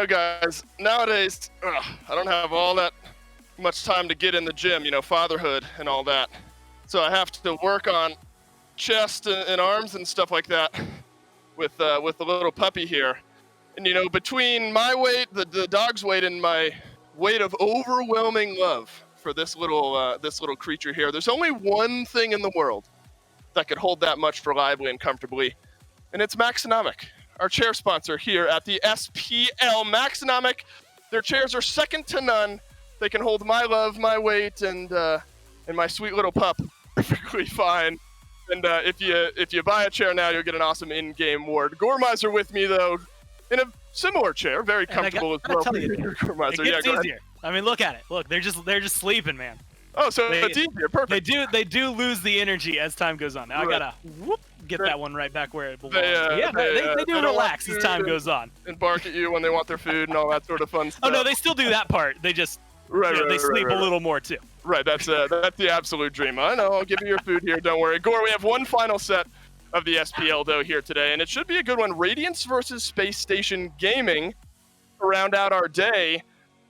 guys, nowadays, I don't have all that much time to get in the gym, fatherhood and all that. So I have to work on chest and arms and stuff like that with the little puppy here. And, between my weight, the dog's weight, and my weight of overwhelming love for this little creature here, there's only one thing in the world that could hold that much reliably and comfortably, and it's Maxonomic, our chair sponsor here at the SPL. Maxonomic, their chairs are second to none. They can hold my love, my weight, and my sweet little pup perfectly fine. And if you buy a chair now, you'll get an awesome in-game award. Gormizer with me though, in a similar chair, very comfortable as well. It gets easier. I mean, look at it. Look, they're just sleeping, man. Oh, so it's easier. Perfect. They do lose the energy as time goes on. Now I gotta get that one right back where it belongs. They do relax as time goes on. And bark at you when they want their food and all that sort of fun stuff. Oh no, they still do that part. They just they sleep a little more too. Right, that's the absolute dream. I know. I'll give you your food here. Don't worry. Gore, we have one final set of the SPL though here today, and it should be a good one. Radiance versus Space Station Gaming to round out our day.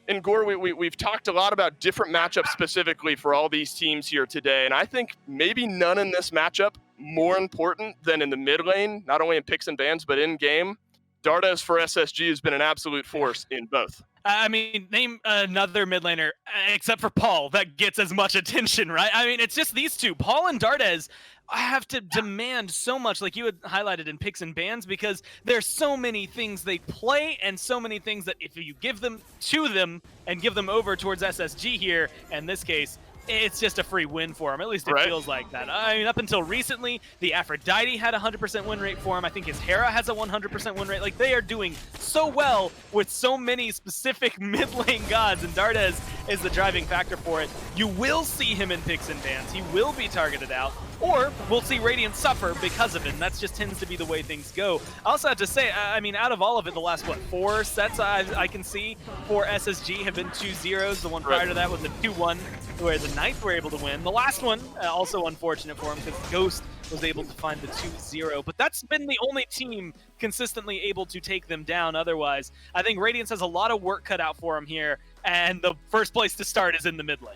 And Gore, we've talked a lot about different matchups specifically for all these teams here today, and I think maybe none in this matchup more important than in the mid lane, not only in picks and bans, but in game. Dardes for SSG has been an absolute force in both. I mean, name another mid laner, except for Paul, that gets as much attention, right? I mean, it's just these two. Paul and Dardes have to demand so much, like you had highlighted in picks and bans, because there's so many things they play and so many things that if you give them to them and give them over towards SSG here, in this case, it's just a free win for him. At least it feels like that. I mean, up until recently, the Aphrodite had a 100% win rate for him. I think his Hera has a 100% win rate. Like, they are doing so well with so many specific mid lane gods, and Dardes is the driving factor for it. You will see him in picks and bans. He will be targeted out, or we'll see Radiance suffer because of it, and that just tends to be the way things go. I also have to say, I mean, out of all of it, the last, 4 sets I can see for SSG have been 2-0s. The one prior to that was a 2-1, where the Knights were able to win. The last one, also unfortunate for him, because Ghost was able to find the 2-0, but that's been the only team consistently able to take them down. Otherwise, I think Radiance has a lot of work cut out for him here, and the first place to start is in the mid lane.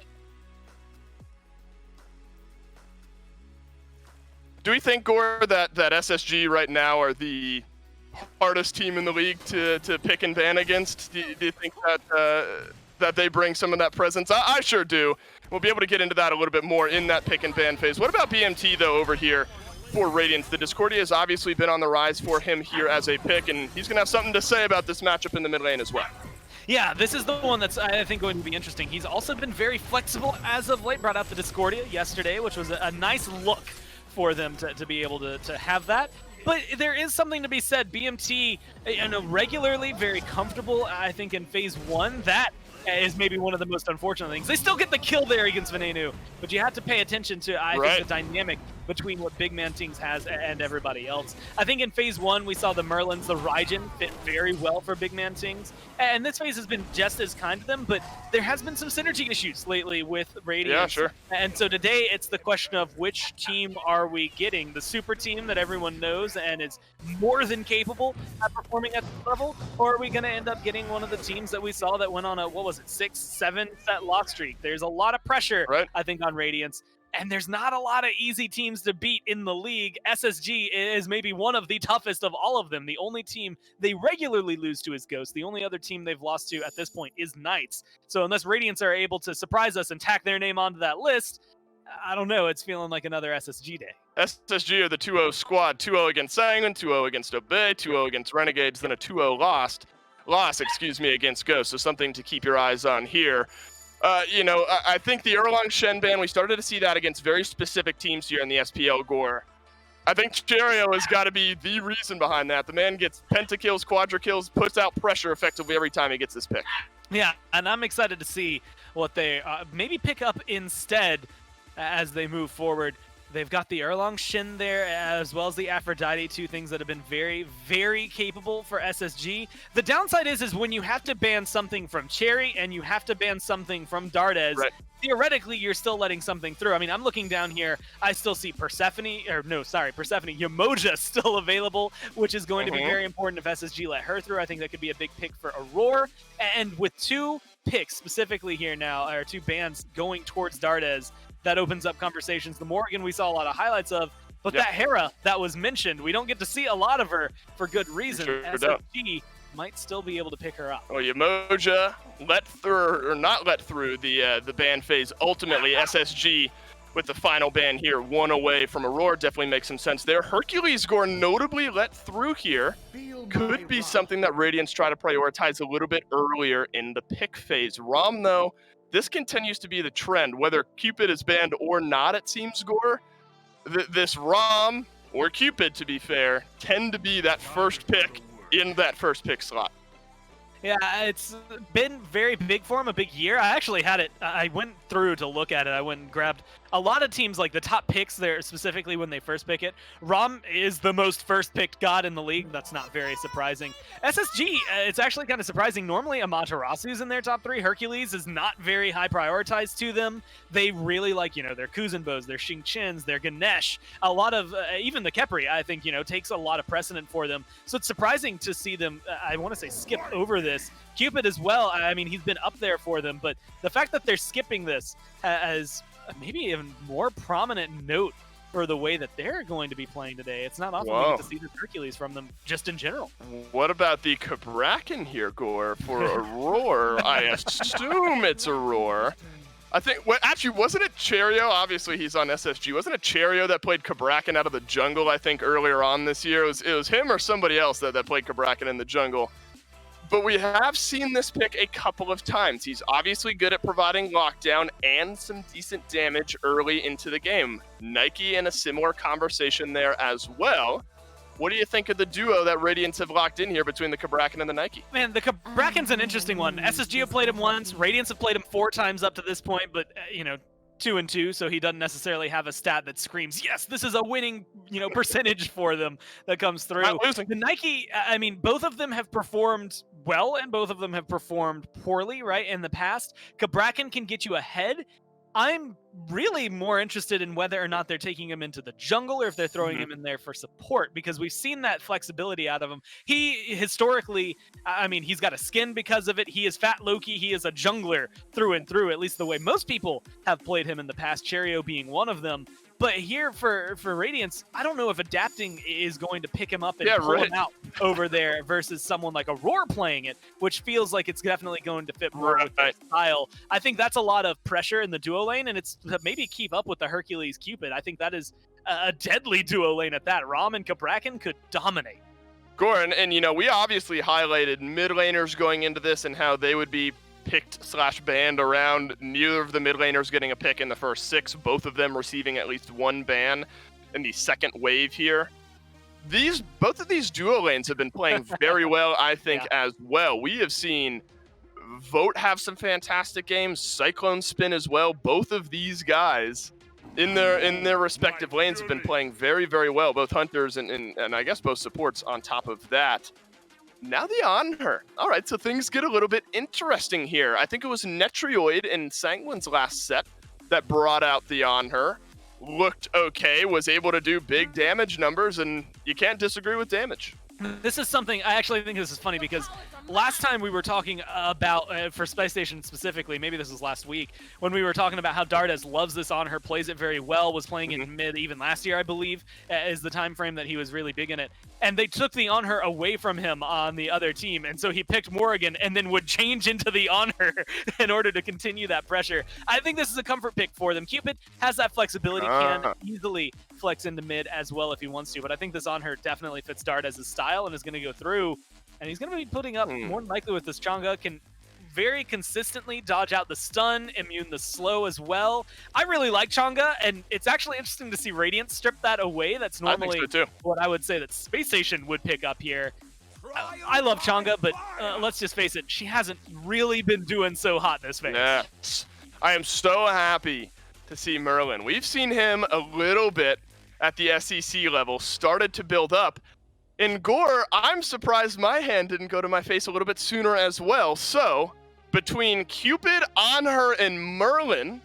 Do we think, Gore, that SSG right now are the hardest team in the league to pick and ban against? Do you think that they bring some of that presence? I sure do. We'll be able to get into that a little bit more in that pick and ban phase. What about BMT, though, over here for Radiance? The Discordia has obviously been on the rise for him here as a pick, and he's going to have something to say about this matchup in the mid lane as well. Yeah, this is the one that's, I think, going to be interesting. He's also been very flexible as of late. Brought out the Discordia yesterday, which was a nice look for them to be able to have that. But there is something to be said. BMT, regularly very comfortable, I think, in phase 1. That is maybe one of the most unfortunate things. They still get the kill there against Venenu, but you have to pay attention to, I think, the dynamic between what Big Man Tings has and everybody else. I think in phase 1, we saw the Merlins, the Raijin fit very well for Big Man Tings, and this phase has been just as kind to them, but there has been some synergy issues lately with Radiance. Yeah, sure. And so today, it's the question of which team are we getting? The super team that everyone knows and is more than capable at performing at this level, or are we going to end up getting one of the teams that we saw that went on a, 6-7 set loss streak? There's a lot of pressure, I think, on Radiance. And there's not a lot of easy teams to beat in the league. SSG is maybe one of the toughest of all of them. The only team they regularly lose to is Ghost. The only other team they've lost to at this point is Knights. So unless Radiance are able to surprise us and tack their name onto that list, I don't know. It's feeling like another SSG day. SSG are the 2-0 squad. 2-0 against Sanguine, 2-0 against Obey, 2-0 against Renegades, then a 2-0 loss, against Ghost. So something to keep your eyes on here. I think the Erlang Shen ban, we started to see that against very specific teams here in the SPL, Gore. I think Cherio has got to be the reason behind that. The man gets pentakills, quadra-kills, puts out pressure effectively every time he gets this pick. Yeah, and I'm excited to see what they maybe pick up instead as they move forward. They've got the Erlang Shin there, as well as the Aphrodite, two things that have been very, very capable for SSG. The downside is when you have to ban something from Cherry and you have to ban something from Dardes, theoretically, you're still letting something through. I mean, I'm looking down here. I still see Persephone, Yamoja still available, which is going to be very important if SSG let her through. I think that could be a big pick for Aurora. And with 2 picks specifically here now, or 2 bans going towards Dardes, that opens up conversations. The Morgan we saw a lot of highlights of, but that Hera that was mentioned, we don't get to see a lot of her for good reason. SSG might still be able to pick her up. Oh, Yamoja let through, or not let through the ban phase. Ultimately, SSG with the final ban here, 1 away from Aurora, definitely makes some sense there. Hercules Gore notably let through here. Could be something that Radiance try to prioritize a little bit earlier in the pick phase. Rom, though, this continues to be the trend. Whether Cupid is banned or not, it seems, Gore, this Rom, or Cupid to be fair, tend to be that first pick in that first pick slot. Yeah, it's been very big for him, a big year. I actually had it, I went through to look at it. I went and grabbed a lot of teams, like the top picks there, specifically when they first pick it. Rom is the most first picked god in the league. That's not very surprising. SSG, it's actually kind of surprising. Normally Amaterasu's in their top 3. Hercules is not very high prioritized to them. They really like, their Kuzenbos, their Xingqians, their Ganesh. A lot of, even the Khepri, I think, takes a lot of precedent for them. So it's surprising to see them, I want to say, skip over this. Cupid as well, I mean, he's been up there for them, but the fact that they're skipping this as maybe even more prominent note for the way that they're going to be playing today. It's not often we get to see the Hercules from them, just in general. What about the Cabrakan here, Gore, for Aurora? I assume it's Aurora. I think, actually, wasn't it Cherio? Obviously, he's on SSG. Wasn't it Cherio that played Cabrakan out of the jungle, I think, earlier on this year? It was him or somebody else that played Cabrakan in the jungle. But we have seen this pick a couple of times. He's obviously good at providing lockdown and some decent damage early into the game. Nike in a similar conversation there as well. What do you think of the duo that Radiance have locked in here between the Cabrakan and the Nike? Man, the Cabrakan's an interesting one. SSG have played him once. Radiance have played him 4 times up to this point, but, 2 and 2, so he doesn't necessarily have a stat that screams, yes, this is a winning, percentage for them that comes through. Not losing. The Nike, I mean, both of them have performed well, and both of them have performed poorly, right, in the past. Cabrakan can get you ahead. I'm really more interested in whether or not they're taking him into the jungle or if they're throwing him in there for support, because we've seen that flexibility out of him. He historically, I mean, he's got a skin because of it. He is Fat Loki. He is a jungler through and through, at least the way most people have played him in the past, Cherio being one of them. But here for Radiance, I don't know if adapting is going to pick him up and pull him out over there versus someone like Aurora playing it, which feels like it's definitely going to fit more with their style. I think that's a lot of pressure in the duo lane, and it's to maybe keep up with the Hercules Cupid. I think that is a deadly duo lane at that. Rom and Cabrakan could dominate. Goran, and we obviously highlighted mid laners going into this and how they would be picked/banned around. Neither of the mid laners getting a pick in the first 6, both of them receiving at least 1 ban in the second wave here. Both of these duo lanes have been playing very well, I think, as well. We have seen Vote have some fantastic games, Cyclone Spin as well. Both of these guys in their respective lanes have been playing very, very well, both hunters and I guess both supports on top of that. Now the Anhur. All right, so things get a little bit interesting here. I think it was Netrioid in Sanguine's last set that brought out the Anhur. Looked okay, was able to do big damage numbers, and you can't disagree with damage. This is something, I actually think this is funny because last time we were talking about, for Spacestation specifically, maybe this was last week, when we were talking about how Dardes loves this on her, plays it very well, was playing in mid even last year, I believe, is the time frame that he was really big in it. And they took the on her away from him on the other team, and so he picked Morrigan and then would change into the on her in order to continue that pressure. I think this is a comfort pick for them. Cupid has that flexibility, can easily flex into mid as well if he wants to, but I think this on her definitely fits Dardes' style and is going to go through, and he's going to be putting up more than likely with this Chang'e, can very consistently dodge out the stun, immune the slow as well. I really like Chang'e, and it's actually interesting to see Radiance strip that away. That's normally what I would say that Spacestation would pick up here. I love Chang'e, but let's just face it, she hasn't really been doing so hot this phase. Yes. I am so happy to see Merlin. We've seen him a little bit at the SEC level, started to build up. In Gore, I'm surprised my hand didn't go to my face a little bit sooner as well. So, between Cupid, Anhur, and Merlin,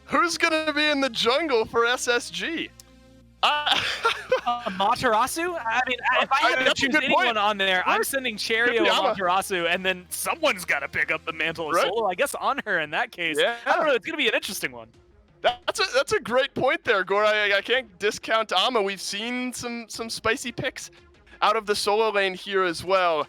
Who's gonna be in the jungle for SSG? Materasu? I mean, if I had to that's a choose good anyone point. on there, I'm sending Cherio and Yama. Materasu, and then someone's got to pick up the mantle of Right. solo. I guess on her in that case. Yeah. I don't know. It's gonna be an interesting one. That's a great point there, Gore. I can't discount Ama. We've seen some spicy picks out of the solo lane here as well.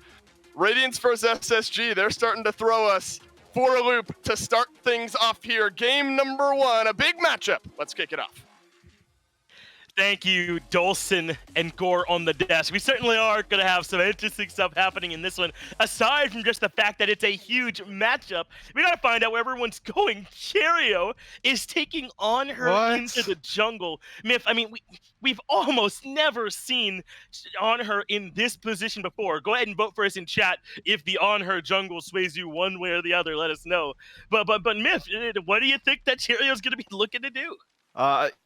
Radiance versus SSG, they're starting to throw us for a loop to start things off here. Game number 1, a big matchup. Let's kick it off. Thank you, Dolson and Gore on the desk. We certainly are going to have some interesting stuff happening in this one. Aside from just the fact that it's a huge matchup, we got to find out where everyone's going. Cherio is taking on her into the jungle. Myth, I mean, we've almost never seen on her in this position before. Go ahead and vote for us in chat if the on her jungle sways you one way or the other. Let us know. But Myth, what do you think that Cherio's going to be looking to do?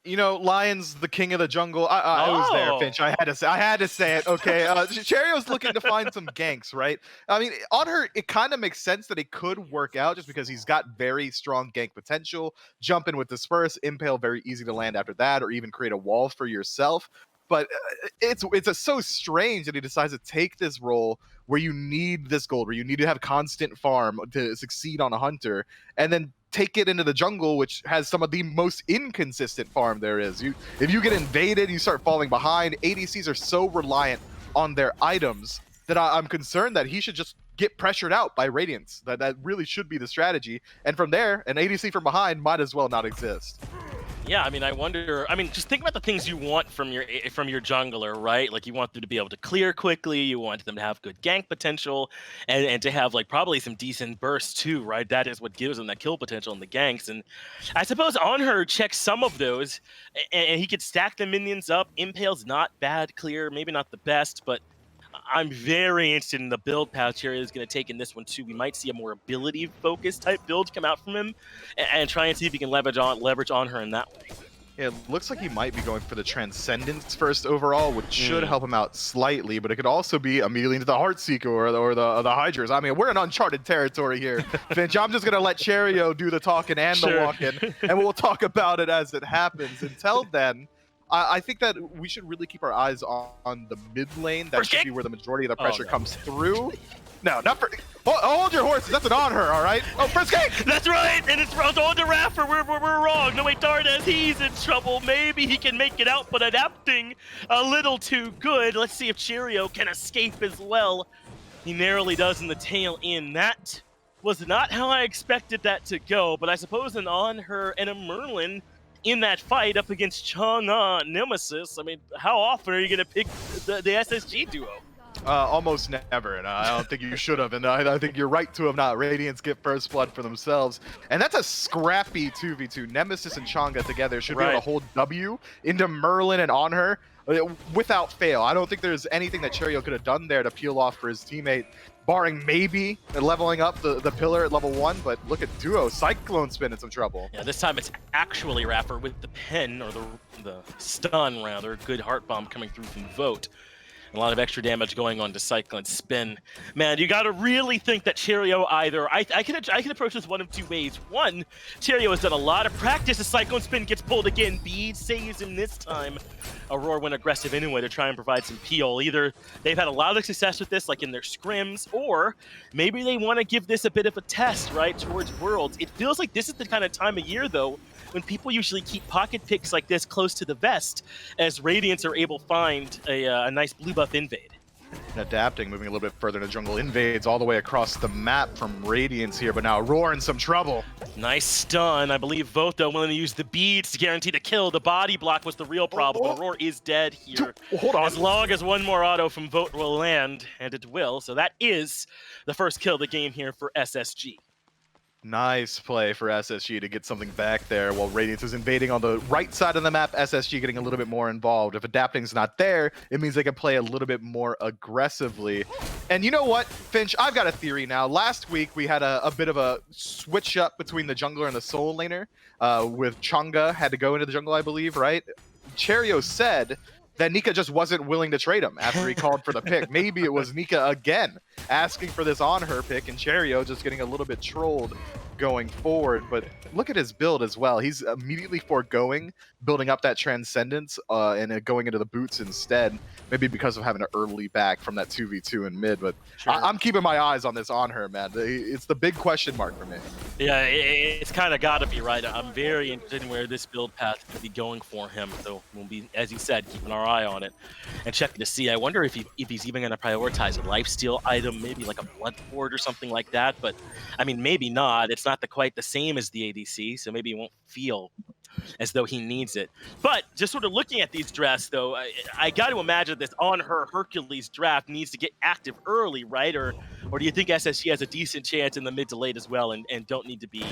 You know, Lion's the king of the jungle. I was there, Finch. I had to say it. Okay, Cherio's looking to find some ganks, right? I mean, on her, it kind of makes sense that it could work out just because he's got very strong gank potential. Jump in with Disperse, Impale, very easy to land after that, or even create a wall for yourself. But it's so strange that he decides to take this role where you need this gold, where you need to have constant farm to succeed on a hunter, and then take it into the jungle, which has some of the most inconsistent farm there is. If you get invaded, you start falling behind. ADCs are so reliant on their items that I'm concerned that he should just get pressured out by Radiance. That really should be the strategy. And from there, an ADC from behind might as well not exist. Yeah, I mean, I wonder. I mean, just think about the things you want from your jungler, right? Like, you want them to be able to clear quickly. You want them to have good gank potential, and to have like probably some decent bursts too, right? That is what gives them that kill potential in the ganks. And I suppose on her checks some of those, and he could stack the minions up. Impale's not bad clear, maybe not the best, but I'm very interested in the build path Cherry is going to take in this one too. We might see a more ability-focused type build come out from him, and try and see if he can leverage on her in that way. Yeah, it looks like he might be going for the Transcendence first overall, which should help him out slightly, but it could also be immediately into the Heartseeker or the hi-rez. I mean, we're in uncharted territory here, Finch. I'm just going to let Cherio do the talking and the walking, and we'll talk about it as it happens. Until then, I think that we should really keep our eyes on the mid lane. That should be where the majority of the pressure comes through. No, not for... Hold your horses. That's an on her, all right? Oh, first kick! That's right, and it's on to Raffer. We're wrong. No, wait, Dardes, he's in trouble. Maybe he can make it out, but adapting a little too good. Let's see if Cherio can escape as well. He narrowly does in the tail end. That was not how I expected that to go, but I suppose an on her and a Merlin in that fight up against Chang'e Nemesis. I mean, how often are you going to pick the SSG duo? Almost never, and I don't think you should have, and I think you're right to have not. Radiance get first blood for themselves, and that's a scrappy 2v2. Nemesis and Chang'e together should be able to hold W into Merlin and on her without fail. I don't think there's anything that Cherio could have done there to peel off for his teammate, barring maybe leveling up the pillar at level 1, but look at Duo. Cyclone Spin in some trouble. Yeah, this time it's actually Raffer with the pen, or the stun rather. Good heart bomb coming through from Vote. A lot of extra damage going on to Cyclone Spin. Man, you gotta really think that Cherio either... I can approach this one of two ways. One, Cherio has done a lot of practice as Cyclone Spin gets pulled again. Bead saves him this time. Aurora went aggressive anyway to try and provide some peel. Either they've had a lot of success with this, like in their scrims, or maybe they want to give this a bit of a test, right, towards Worlds. It feels like this is the kind of time of year, though, when people usually keep pocket picks like this close to the vest, as Radiance are able to find a nice blue buff invade. And adapting, moving a little bit further into jungle, invades all the way across the map from Radiance here, but now Aurora in some trouble. Nice stun. I believe Vote, though, willing to use the beads to guarantee the kill. The body block was the real problem. Aurora is dead here. Hold on. As long as one more auto from Vote will land, and it will. So that is the first kill of the game here for SSG. Nice play for SSG to get something back there while Radiance is invading on the right side of the map. SSG getting a little bit more involved. If adapting's not there, it means they can play a little bit more aggressively. And you know what, Finch? I've got a theory now. Last week, we had a bit of a switch up between the jungler and the solo laner, with Chang'e had to go into the jungle, I believe, right? Cherio said that Nika just wasn't willing to trade him after he called for the pick. Maybe it was Nika again asking for this on her pick, and Cherio just getting a little bit trolled. going forward, but look at his build as well. He's immediately foregoing building up that Transcendence and going into the boots instead, maybe because of having an early back from that 2v2 in mid, but Sure. I'm keeping my eyes on this on her, man. It's the big question mark for me. Yeah, it's kind of got to be right. I'm very interested in where this build path is going to be going for him. So we'll be, as you said, keeping our eye on it and checking to see. I wonder if he's even going to prioritize a lifesteal item, maybe like a blood ward or something like that. But I mean, maybe not. It's not quite the same as the ADC, so maybe it won't feel as though he needs it. But just sort of looking at these drafts, though, I got to imagine this on her Hercules draft needs to get active early, right? Or do you think SSG has a decent chance in the mid to late as well and don't need to be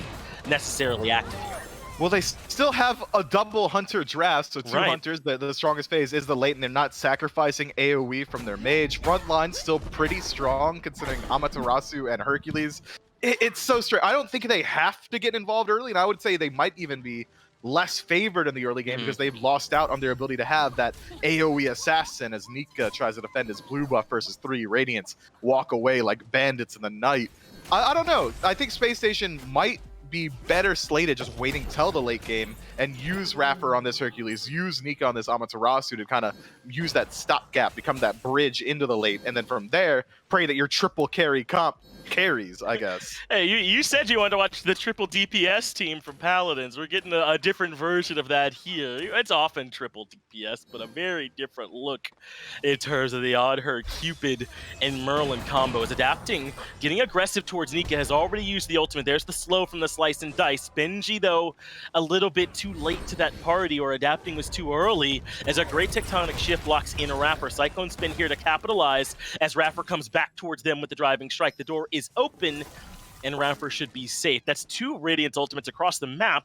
necessarily active here? Well, they still have a double hunter draft, so two Right. hunters. The strongest phase is the late, and they're not sacrificing AoE from their mage. Front line's still pretty strong, considering Amaterasu and Hercules. It's so straight. I don't think they have to get involved early, and I would say they might even be less favored in the early game because they've lost out on their ability to have that AoE assassin as Nika tries to defend his blue buff versus 3 Radiance walk away like bandits in the night. I don't know. I think Space Station might be better slated just waiting till the late game and use Raffer on this Hercules, use Nika on this Amaterasu to kind of use that stopgap, become that bridge into the late, and then from there, pray that your triple carry comp carries, I guess. Hey, you said you wanted to watch the triple DPS team from Paladins. We're getting a different version of that here. It's often triple DPS, but a very different look in terms of the Oddher, Cupid, and Merlin combos. Adapting, getting aggressive towards Nika, has already used the ultimate. There's the slow from the slice and dice. Benji, though, a little bit too late to that party, or adapting was too early, as a great tectonic shift locks in a Raffer. Cyclone Spin here to capitalize as Raffer comes back towards them with the driving strike. The door is open, and Raffer should be safe. That's 2 Radiance ultimates across the map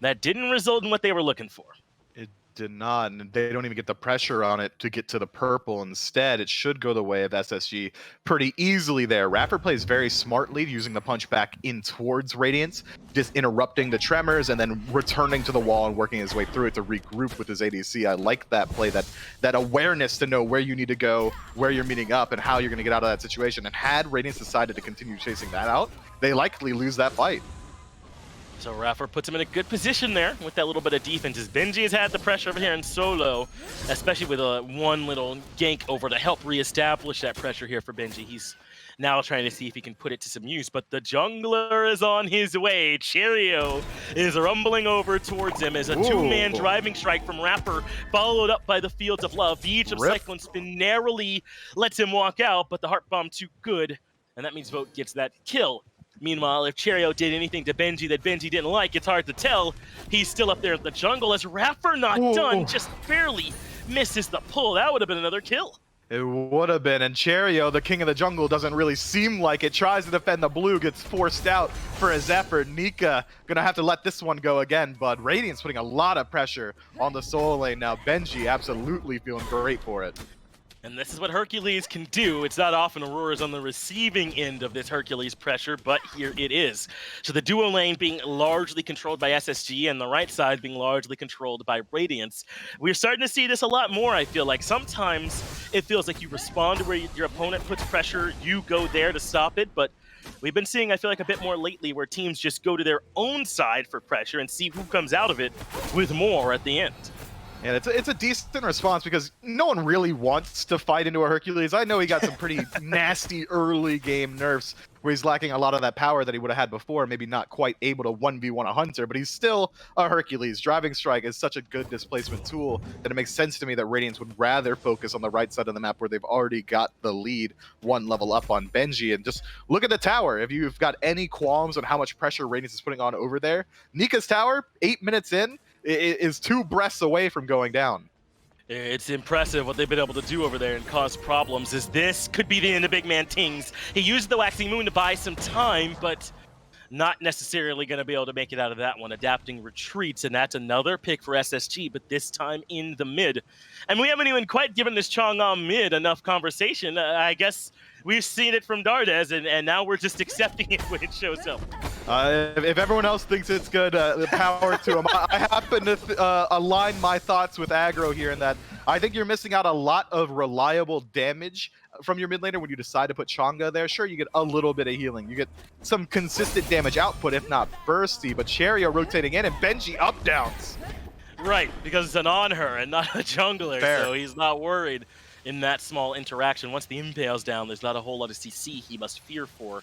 that didn't result in what they were looking for. It did not, and they don't even get the pressure on it to get to the purple. Instead, it should go the way of SSG pretty easily there. Raffer plays very smartly, using the punch back in towards Radiance, just interrupting the tremors and then returning to the wall and working his way through it to regroup with his ADC. I like that play, that awareness to know where you need to go, where you're meeting up, and how you're going to get out of that situation. And had Radiance decided to continue chasing that out, they likely lose that fight. So Raffer puts him in a good position there with that little bit of defense, as Benji has had the pressure over here in solo, especially with one little gank over to help reestablish that pressure here for Benji. He's now trying to see if he can put it to some use, but the jungler is on his way. Cheerio is rumbling over towards him as a two-man driving strike from Raffer, followed up by the Fields of Love. The Age of Cyclone Spin narrowly lets him walk out, but the Heart Bomb too good, and that means Vote gets that kill. Meanwhile, if Cheerio did anything to Benji that Benji didn't like, it's hard to tell. He's still up there in the jungle as Raffer not done, just barely misses the pull. That would have been another kill. It would have been, and Cheerio, the king of the jungle, doesn't really seem like it. Tries to defend the blue, gets forced out for his effort. Nika gonna have to let this one go again, but Radiance putting a lot of pressure on the solo lane now. Benji absolutely feeling great for it. And this is what Hercules can do. It's not often Aurora's on the receiving end of this Hercules pressure, but here it is. So the duo lane being largely controlled by SSG and the right side being largely controlled by Radiance. We're starting to see this a lot more, I feel like. Sometimes it feels like you respond to where your opponent puts pressure, you go there to stop it, but we've been seeing, I feel like, a bit more lately where teams just go to their own side for pressure and see who comes out of it with more at the end. And it's a decent response because no one really wants to fight into a Hercules. I know he got some pretty nasty early game nerfs where he's lacking a lot of that power that he would have had before, maybe not quite able to 1v1 a Hunter, but he's still a Hercules. Driving Strike is such a good displacement tool that it makes sense to me that Radiance would rather focus on the right side of the map where they've already got the lead one level up on Benji. And just look at the tower. If you've got any qualms on how much pressure Radiance is putting on over there, Nika's tower, 8 minutes in, is 2 breaths away from going down. It's impressive what they've been able to do over there and cause problems, as this could be the end of Big Man Tings. He used the Waxing Moon to buy some time, but not necessarily going to be able to make it out of that one. Adapting retreats, and that's another pick for SSG, but this time in the mid. And we haven't even quite given this Chang'an mid enough conversation. I guess we've seen it from Dardes, and now we're just accepting it when it shows up. If everyone else thinks it's good, power to them. I happen to align my thoughts with Aggro here in that I think you're missing out a lot of reliable damage from your mid laner when you decide to put Chang'e there. Sure, you get a little bit of healing. You get some consistent damage output, if not bursty, but Cherio rotating in and Benji up downs. Right, because it's an on her and not a jungler, Fair. so he's not worried in that small interaction. Once the impale's down, there's not a whole lot of CC he must fear for.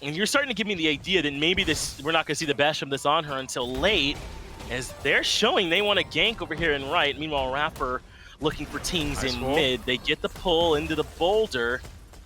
And you're starting to give me the idea that maybe we're not going to see the best of this on her until late, as they're showing they want to gank over here in right. Meanwhile, Rapper looking for Tings in mid. They get the pull into the boulder.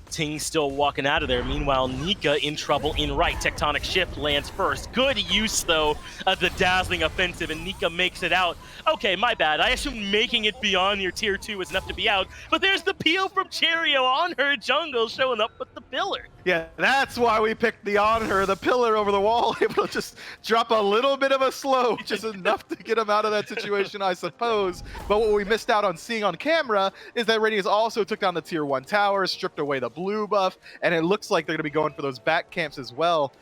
Ting still walking out of there. Meanwhile, Nika in trouble in right. Tectonic Shift lands first. Good use, though, of the dazzling offensive, and Nika makes it out. Okay, my bad. I assumed making it beyond your tier 2 was enough to be out, but there's the peel from Cherio on her jungle showing up with the pillar. Yeah, that's why we picked the on her, the pillar over the wall, able to just drop a little bit of a slow, just enough to get him out of that situation, I suppose. But what we missed out on seeing on camera is that Radiance also took down the tier 1 tower, stripped away the blue buff, and it looks like they're going to be going for those back camps as well.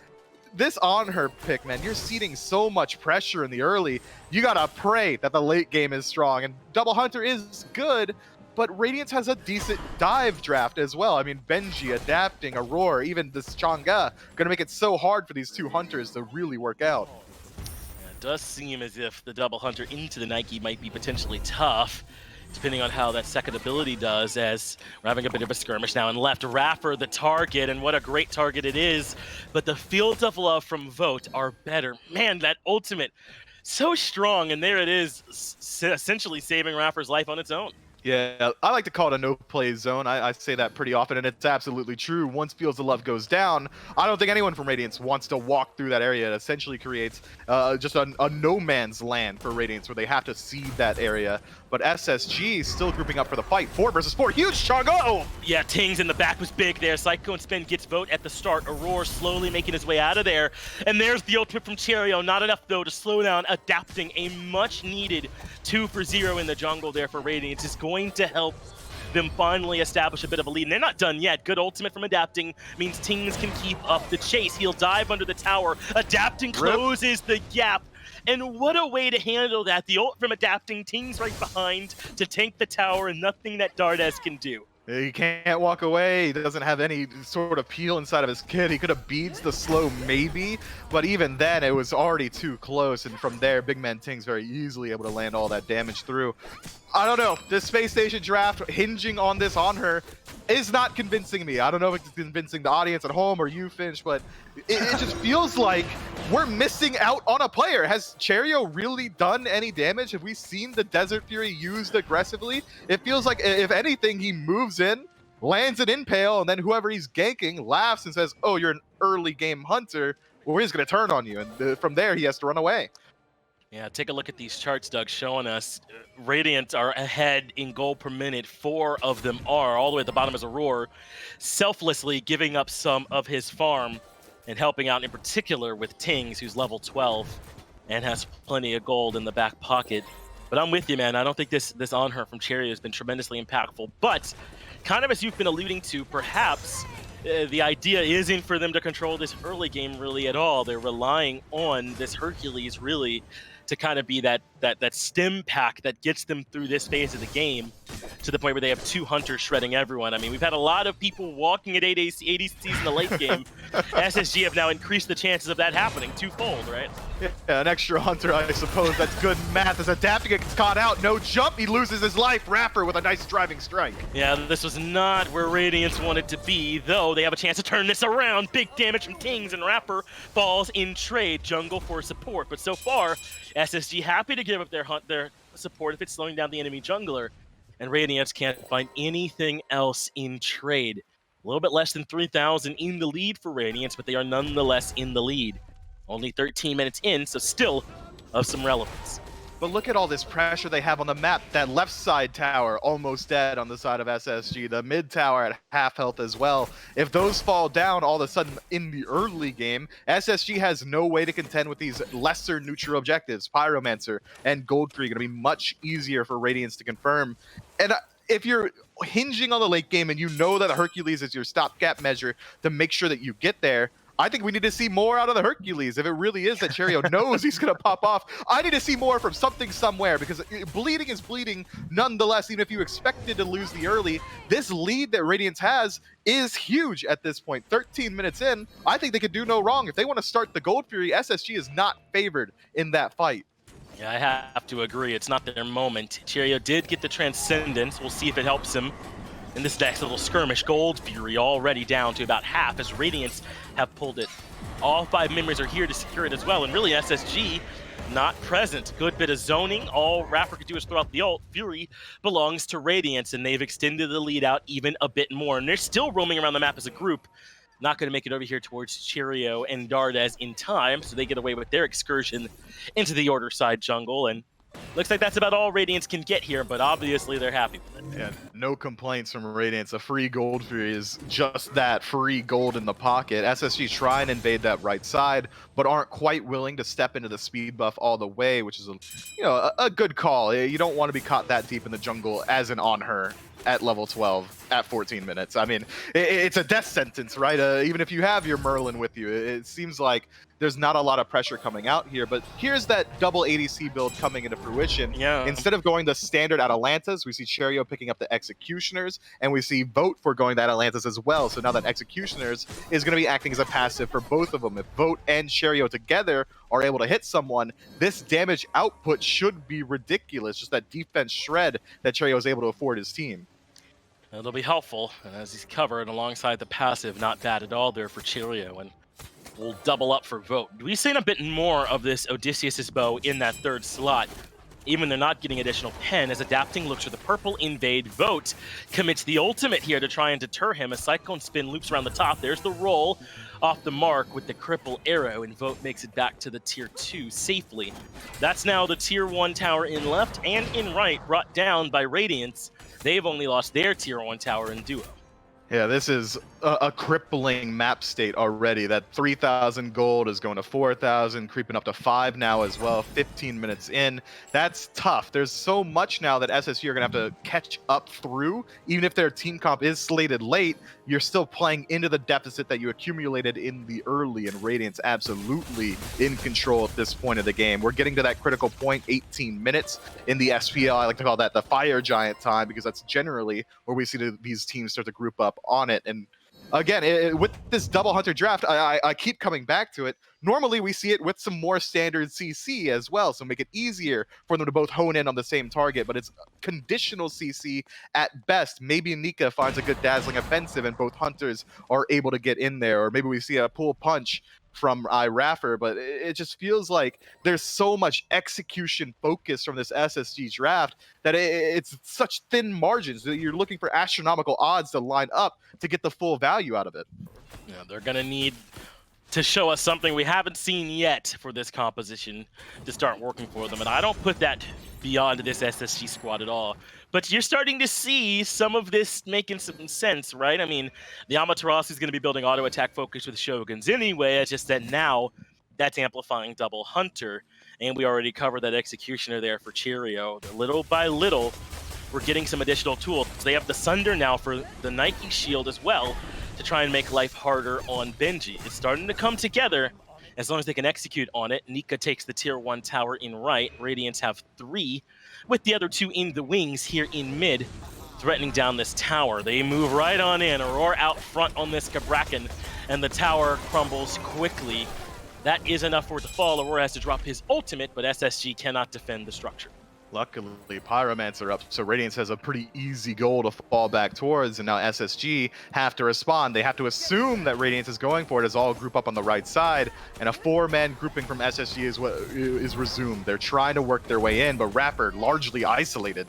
This on her pick, man, you're seeding so much pressure in the early. You got to pray that the late game is strong, and Double Hunter is good, but Radiance has a decent dive draft as well. I mean, Benji adapting, Aurora, even this Chang'e, going to make it so hard for these two hunters to really work out. Yeah, it does seem as if the Double Hunter into the Nike might be potentially tough, depending on how that second ability does, as we're having a bit of a skirmish now. And left, Rapper the target, and what a great target it is. But the Fields of Love from Vote are better. Man, that ultimate, so strong, and there it is, essentially saving Rapper's life on its own. Yeah, I like to call it a no-play zone. I say that pretty often, and it's absolutely true. Once Fields of Love goes down, I don't think anyone from Radiance wants to walk through that area. It essentially creates just a no-man's land for Radiance, where they have to seed that area. But SSG still grouping up for the fight. 4 versus 4, huge Chang'e! Oh! Yeah, Tings in the back was big there. Psycho and Spin gets Vote at the start. Aurora slowly making his way out of there. And there's the ultimate from Cherio. Not enough, though, to slow down, adapting a much-needed 2 for 0 in the jungle there for Radiance. Is going to help them finally establish a bit of a lead. And they're not done yet. Good ultimate from adapting means Tings can keep up the chase. He'll dive under the tower. Adapting closes the gap. And what a way to handle that. The ult from adapting, Tings right behind to tank the tower, and nothing that Dardes can do. He can't walk away. He doesn't have any sort of peel inside of his kit. He could have beads the slow maybe, but even then it was already too close. And from there, Big Man Ting's very easily able to land all that damage through. I don't know. This Space Station draft hinging on this on her is not convincing me. I don't know if it's convincing the audience at home or you, Finch, but it just feels like we're missing out on a player. Has Cherio really done any damage? Have we seen the Desert Fury used aggressively? It feels like, if anything, he moves in, lands an impale, and then whoever he's ganking laughs and says, oh, you're an early game hunter. Well, he's going to turn on you. And from there, he has to run away. Yeah, take a look at these charts, Doug, showing us Radiant are ahead in gold per minute. 4 of them are. All the way at the bottom is Aurora, selflessly giving up some of his farm and helping out in particular with Tings, who's level 12 and has plenty of gold in the back pocket. But I'm with you, man. I don't think this on her from Cherio has been tremendously impactful. But kind of as you've been alluding to, perhaps the idea isn't for them to control this early game really at all. They're relying on this Hercules really to kind of be that stim pack that gets them through this phase of the game, to the point where they have 2 hunters shredding everyone. I mean, we've had a lot of people walking at ADCs in the late game. SSG have now increased the chances of that happening twofold, right? Yeah, an extra hunter, I suppose. That's good math. As adapting gets caught out, no jump, he loses his life. Rapper with a nice driving strike. Yeah, this was not where Radiance wanted to be, though they have a chance to turn this around. Big damage from Tings, and Rapper falls in trade. Jungle for support, but so far, SSG happy to give up their support if it's slowing down the enemy jungler, and Radiance can't find anything else in trade. A little bit less than 3,000 in the lead for Radiance, but they are nonetheless in the lead. Only 13 minutes in, so still of some relevance. But look at all this pressure they have on the map. That left side tower almost dead on the side of SSG. The mid tower at half health as well. If those fall down all of a sudden in the early game, SSG has no way to contend with these lesser neutral objectives. Pyromancer and Goldtree going to be much easier for Radiance to confirm. And if you're hinging on the late game and you know that Hercules is your stopgap measure to make sure that you get there, I think we need to see more out of the Hercules. If it really is that Cherio knows he's going to pop off, I need to see more from something somewhere, because bleeding is bleeding nonetheless. Even if you expected to lose the early, this lead that Radiance has is huge at this point. 13 minutes in, I think they could do no wrong. If they want to start the Gold Fury, SSG is not favored in that fight. Yeah, I have to agree. It's not their moment. Cherio did get the Transcendence. We'll see if it helps him in this next little skirmish. Gold Fury already down to about half as Radiance have pulled it. All 5 members are here to secure it as well, and really SSG not present. Good bit of zoning. All Raffer could do is throw out the ult. Fury belongs to Radiance, and they've extended the lead out even a bit more. And they're still roaming around the map as a group. Not going to make it over here towards Cherio and Dardes in time, so they get away with their excursion into the Order side jungle, and looks like that's about all Radiance can get here, but obviously they're happy with it. Yeah, no complaints from Radiance. A free Gold Fury is just that, free gold in the pocket. SSG try and invade that right side, but aren't quite willing to step into the speed buff all the way, which is a good call. You don't want to be caught that deep in the jungle as an on her at level 12 at 14 minutes. I mean, it's a death sentence, right? Even if you have your Merlin with you, it seems like there's not a lot of pressure coming out here, but here's that double ADC build coming into fruition. Yeah. Instead of going the standard Atalantas, we see Cherio picking up the Executioners, and we see Vote for going the Atalantas as well. So now that Executioners is going to be acting as a passive for both of them. If Vote and Cherio together are able to hit someone, this damage output should be ridiculous. Just that defense shred that Cherio is able to afford his team. It'll be helpful, and as he's covered alongside the passive, not bad at all there for Cherio, and we'll double up for Vote. We've seen a bit more of this Odysseus's bow in that third slot. Even they're not getting additional pen, as Adapting looks for the purple invade. Vote commits the ultimate here to try and deter him as Cyclone Spin loops around the top. There's the roll off the mark with the cripple arrow, and Vote makes it back to the tier 2 safely. That's now the tier 1 tower in left and in right, brought down by Radiance. They've only lost their tier 1 tower in duo. Yeah, this is a crippling map state already. That 3,000 gold is going to 4,000, creeping up to 5 now as well, 15 minutes in. That's tough. There's so much now that SSG are going to have to catch up through. Even if their team comp is slated late, you're still playing into the deficit that you accumulated in the early, and Radiance absolutely in control at this point of the game. We're getting to that critical point, 18 minutes in the SPL. I like to call that the Fire Giant time, because that's generally where we see these teams start to group up on it. And again, with this double hunter draft, I keep coming back to it. Normally we see it with some more standard CC as well, so make it easier for them to both hone in on the same target, but it's conditional CC at best. Maybe Nika finds a good dazzling offensive and both hunters are able to get in there, or maybe we see a pull punch from Raffer, but it just feels like there's so much execution focus from this SSG draft that it's such thin margins that you're looking for astronomical odds to line up to get the full value out of it. Yeah, they're going to need to show us something we haven't seen yet for this composition to start working for them, and I don't put that beyond this SSG squad at all. But you're starting to see some of this making some sense, right? I mean, the Amaterasu is going to be building auto attack focus with Shoguns anyway. It's just that now that's amplifying double hunter, and we already covered that Executioner there for Cherio. Little by little, we're getting some additional tools. They have the Sunder now for the Nike shield as well to try and make life harder on Benji. It's starting to come together. As long as they can execute on it. Nika takes the tier 1 tower in right. Radiance have 3, with the other 2 in the wings here in mid, threatening down this tower. They move right on in. Aurora out front on this Kabrakan, and the tower crumbles quickly. That is enough for it to fall. Aurora has to drop his ultimate, but SSG cannot defend the structure. Luckily, Pyromancer up, so Radiance has a pretty easy goal to fall back towards, and now SSG have to respond. They have to assume that Radiance is going for it as all group up on the right side, and a 4-man grouping from SSG is resumed. They're trying to work their way in, but Rapper largely isolated.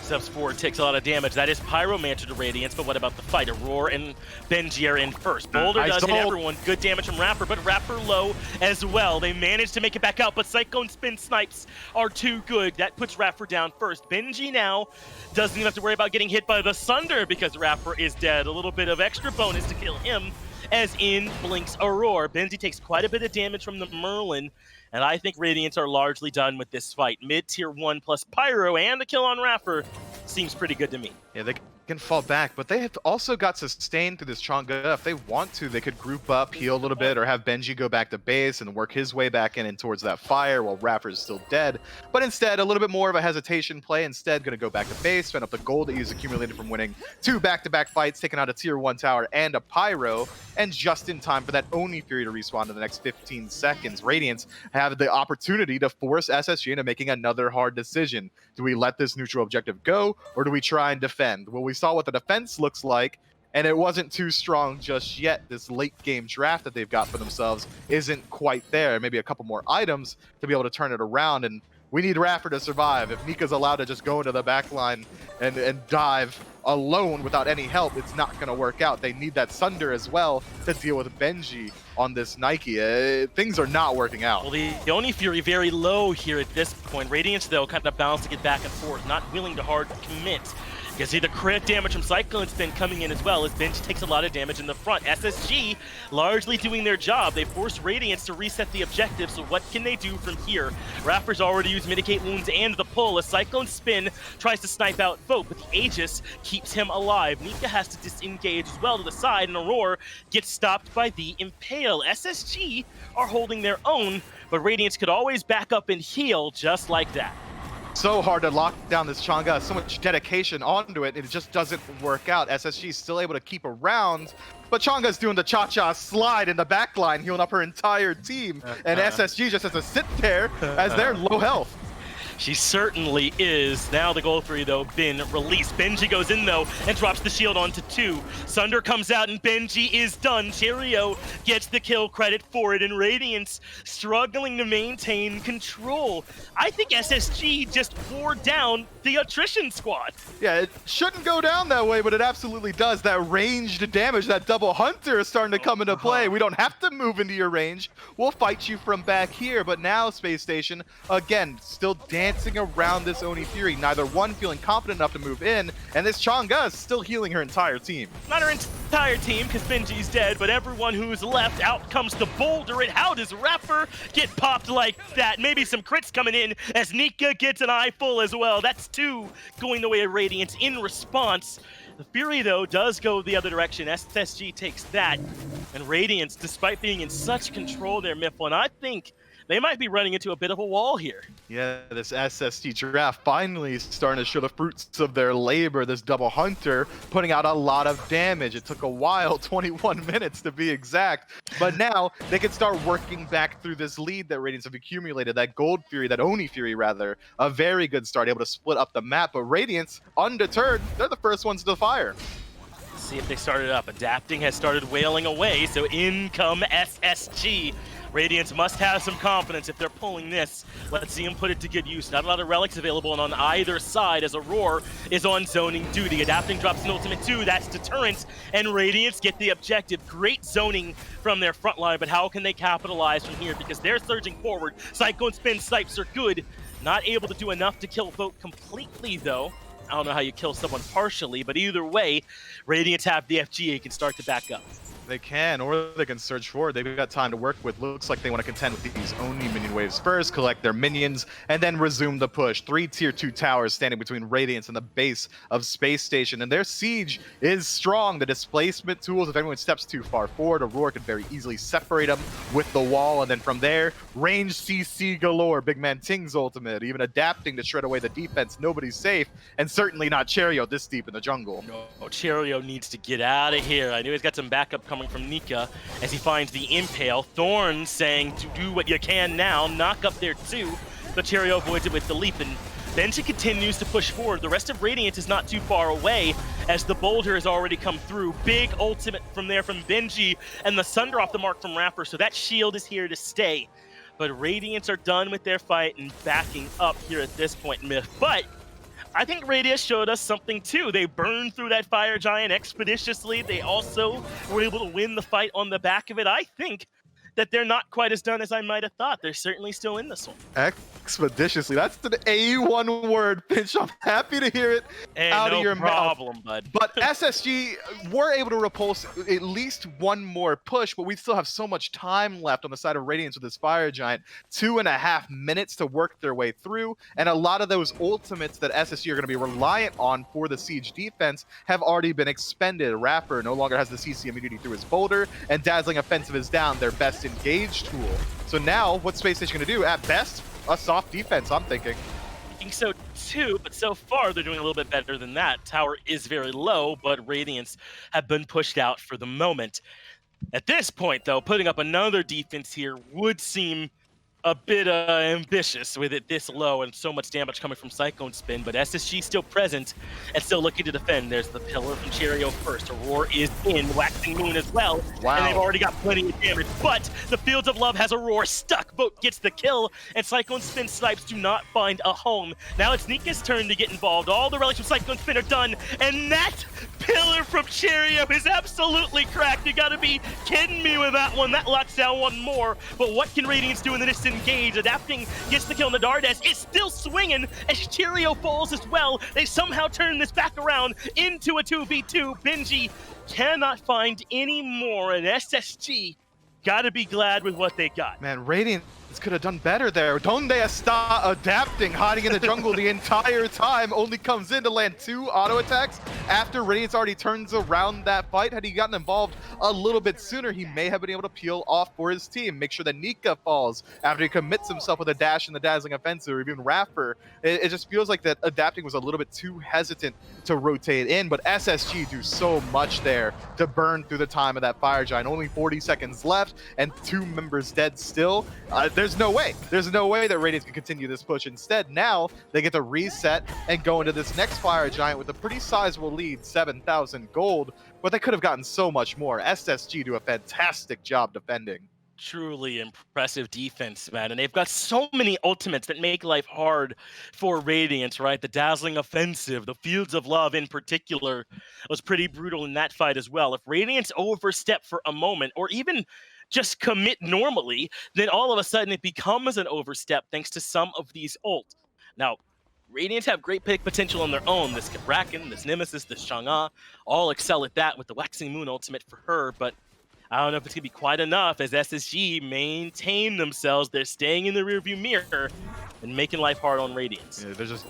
Steps forward, takes a lot of damage. That is Pyromancer to Radiance, but what about the fight? Aurora and Benji are in first. Boulder does hit everyone. Good damage from Rapper, but Rapper low as well. They manage to make it back out, but Cyclone Spin snipes are too good. That puts Rapper down first. Benji now doesn't even have to worry about getting hit by the Sunder because Rapper is dead. A little bit of extra bonus to kill him as in blinks Aurora. Benji takes quite a bit of damage from the Merlin, and I think Radiance are largely done with this fight. Mid-tier 1 plus Pyro and the kill on Raffer seems pretty good to me. Yeah, they can fall back, but they have also got sustained through this Chang'e. If they want to, they could group up, heal a little bit, or have Benji go back to base and work his way back in and towards that fire while Rapper's still dead. But instead, a little bit more of a hesitation play. Instead, going to go back to base, spend up the gold that he's accumulated from winning 2 back-to-back fights, taking out a tier 1 tower and a pyro, and just in time for that Oni Fury to respawn in the next 15 seconds. Radiance have the opportunity to force SSG into making another hard decision. Do we let this neutral objective go, or do we try and defend? Well, we saw what the defense looks like, and it wasn't too strong just yet. This late game draft that they've got for themselves isn't quite there. Maybe a couple more items to be able to turn it around, and we need Raffer to survive. If Nika's allowed to just go into the back line and dive alone without any help, it's not going to work out. They need that Sunder as well to deal with Benji on this Nike. Things are not working out. Well, the Oni Fury very low here at this point. Radiance, though, kind of balancing it back and forth, not willing to hard commit. You can see the crit damage from Cyclone Spin coming in as well, as Benji takes a lot of damage in the front. SSG largely doing their job. They force Radiance to reset the objective, so what can they do from here? Rapper's already used Mitigate Wounds and the pull as Cyclone Spin tries to snipe out Vote, but the Aegis keeps him alive. Nika has to disengage as well to the side, and Aurora gets stopped by the Impale. SSG are holding their own, but Radiance could always back up and heal just like that. So hard to lock down this Chang'e, so much dedication onto it, and it just doesn't work out. SSG is still able to keep around, but Chang'e's doing the cha-cha slide in the back line, healing up her entire team, and SSG just has to sit there as they're low health. She certainly is. Now the goal 3, though, been released. Benji goes in, though, and drops the shield onto 2. Sunder comes out, and Benji is done. Cheerio gets the kill credit for it, and Radiance struggling to maintain control. I think SSG just wore down the attrition squad. Yeah, it shouldn't go down that way, but it absolutely does. That ranged damage, that double hunter is starting to come into play. We don't have to move into your range. We'll fight you from back here, but now Space Station, again, still dancing around this Oni Fury. Neither one feeling confident enough to move in, and this Chang'e is still healing her entire team. Not her entire team, because Benji's dead, but everyone who's left. Out comes the boulder, and how does Rapper get popped like that? Maybe some crits coming in as Nika gets an eye full as well. That's 2 going the way of Radiance in response. The Fury, though, does go the other direction. SSG takes that, and Radiance, despite being in such control there, Mifflin, I think they might be running into a bit of a wall here. Yeah, this SST draft finally starting to show the fruits of their labor. This double hunter putting out a lot of damage. It took a while, 21 minutes to be exact, but now they can start working back through this lead that Radiance have accumulated. That Gold Fury, that Oni Fury rather, a very good start, able to split up the map, but Radiance, undeterred, they're the first ones to fire. Let's see if they started up. Adapting has started wailing away, so in come SSG. Radiance must have some confidence if they're pulling this. Let's see him put it to good use. Not a lot of relics available on either side as Aurora is on zoning duty. Adapting drops an ultimate 2, that's deterrence, and Radiance get the objective. Great zoning from their front line, but how can they capitalize from here? Because they're surging forward. Cyclone Spin snipes are good. Not able to do enough to kill Vote completely, though. I don't know how you kill someone partially, but either way, Radiance have the FGA, can start to back up. They can, or they can surge forward. They've got time to work with. Looks like they want to contend with these Oni minion waves first, collect their minions, and then resume the push. 3 tier 2 towers standing between Radiance and the base of Space Station, and their siege is strong. The displacement tools, if anyone steps too far forward, Aurora can very easily separate them with the wall, and then from there, range CC galore. Big Man Ting's ultimate, even adapting to shred away the defense. Nobody's safe, and certainly not Cheerio this deep in the jungle. No, Cheerio needs to get out of here. I knew he's got some backup coming from Nika as he finds the Impale. Thorn saying to do what you can now, knock up there too, but Cheerio avoids it with the leap, and Benji continues to push forward. The rest of Radiance is not too far away as the boulder has already come through. Big ultimate from there from Benji, and the Sunder off the mark from Rapper, so that shield is here to stay. But Radiance are done with their fight and backing up here at this point, Myth. But I think Radiance showed us something too. They burned through that fire giant expeditiously. They also were able to win the fight on the back of it. I think that they're not quite as done as I might have thought. They're certainly still in this one. Expeditiously. That's an A1 word, Finch. I'm happy to hear it Hey, out no of your problem, mouth. bud. But SSG were able to repulse at least one more push, but we still have so much time left on the side of Radiance with this Fire Giant. 2.5 minutes to work their way through, and a lot of those ultimates that SSG are going to be reliant on for the siege defense have already been expended. Rapper no longer has the CC immunity through his boulder, and Dazzling Offensive is down, their best engage tool. So now, what's Spacestation going to do? At best, a soft defense, I'm thinking. I think so too, but so far they're doing a little bit better than that. Tower is very low, but Radiance have been pushed out for the moment. At this point, though, putting up another defense here would seem a bit ambitious with it this low and so much damage coming from Cyclone Spin, but SSG still present and still looking to defend. There's the Pillar from Cheerio first. Aurora is in, Waxing Moon as well, Wow. and they've already got plenty of damage, but the Fields of Love has Aurora stuck. Vote gets the kill, and Cyclone Spin snipes do not find a home. Now it's Nika's turn to get involved. All the relics from Cyclone Spin are done, and that Pillar from Cheerio is absolutely cracked. You gotta be kidding me with that one. That locks down one more, but what can Radiance do in the disengage? Adapting gets the kill on the Dardes. It's still swinging as Cheerio falls as well. They somehow turn this back around into a 2v2. Benji cannot find any more, and SSG gotta be glad with what they got. Man, Radiance could have done better there. Donde está adapting, hiding in the jungle the entire time, only comes in to land 2 auto attacks after Radiance already turns around that fight. Had he gotten involved a little bit sooner, he may have been able to peel off for his team. Make sure that Nika falls after he commits himself with a dash in the Dazzling Offensive, or even Raffer. It just feels like that adapting was a little bit too hesitant to rotate in, but SSG do so much there to burn through the time of that Fire Giant. Only 40 seconds left and 2 members dead still. There's no way. There's no way that Radiance can continue this push. Instead, now they get to reset and go into this next Fire Giant with a pretty sizable lead, 7,000 gold, but they could have gotten so much more. SSG do a fantastic job defending. Truly impressive defense, man. And they've got so many ultimates that make life hard for Radiance, right? The Dazzling Offensive, the Fields of Love in particular, was pretty brutal in that fight as well. If Radiance overstep for a moment, or even just commit normally, then all of a sudden it becomes an overstep thanks to some of these ult. Now, Radiance have great pick potential on their own. This Bracken, this Nemesis, this Chang'e, all excel at that with the Waxing Moon ultimate for her, but I don't know if it's going to be quite enough as SSG maintain themselves. They're staying in the rearview mirror and making life hard on Radiance. Yeah, they're just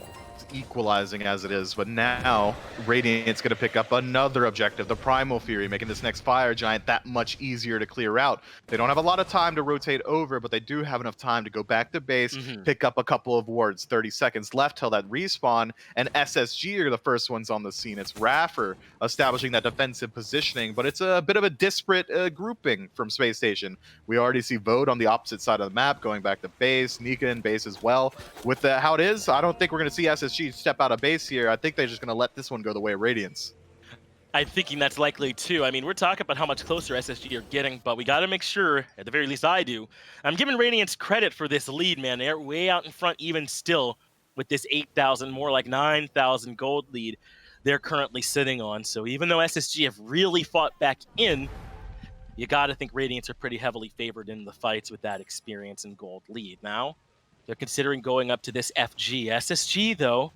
equalizing as it is, but now Radiant's going to pick up another objective, the Primal Fury, making this next Fire Giant that much easier to clear out. They don't have a lot of time to rotate over, but they do have enough time to go back to base, pick up a couple of wards. 30 seconds left till that respawn, and SSG are the first ones on the scene. It's Raffer establishing that defensive positioning, but it's a bit of a disparate grouping from Spacestation. We already see Vode on the opposite side of the map going back to base, Nika in base as well. With how it is, I don't think we're going to see SSG step out of base here. I think they're just going to let this one go the way of Radiance. I'm thinking that's likely too. I mean, we're talking about how much closer SSG are getting, but we got to make sure, at the very least I do, I'm giving Radiance credit for this lead, man. They're way out in front even still with this 8,000, more like 9,000 gold lead they're currently sitting on. So even though SSG have really fought back in, you got to think Radiance are pretty heavily favored in the fights with that experience and gold lead. Now, they're considering going up to this FG. SSG, though,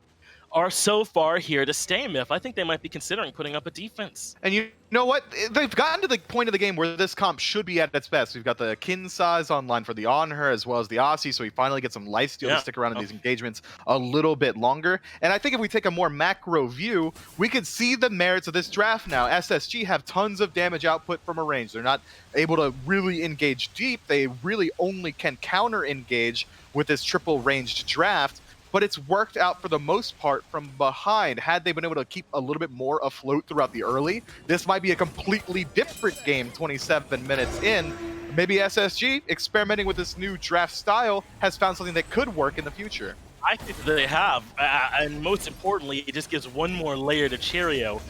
are so far here to stay, Myth. I think they might be considering putting up a defense. And you know what? They've gotten to the point of the game where this comp should be at its best. We've got the kin size online for the On Her as well as the Aussie, so we finally get some lifesteal to stick around in these engagements a little bit longer. And I think if we take a more macro view, we could see the merits of this draft now. SSG have tons of damage output from a range. They're not able to really engage deep. They really only can counter-engage with this triple ranged draft, but it's worked out for the most part from behind. Had they been able to keep a little bit more afloat throughout the early, this might be a completely different game 27 minutes in. Maybe SSG, experimenting with this new draft style, has found something that could work in the future. I think they have, and most importantly, it just gives one more layer to Cheerio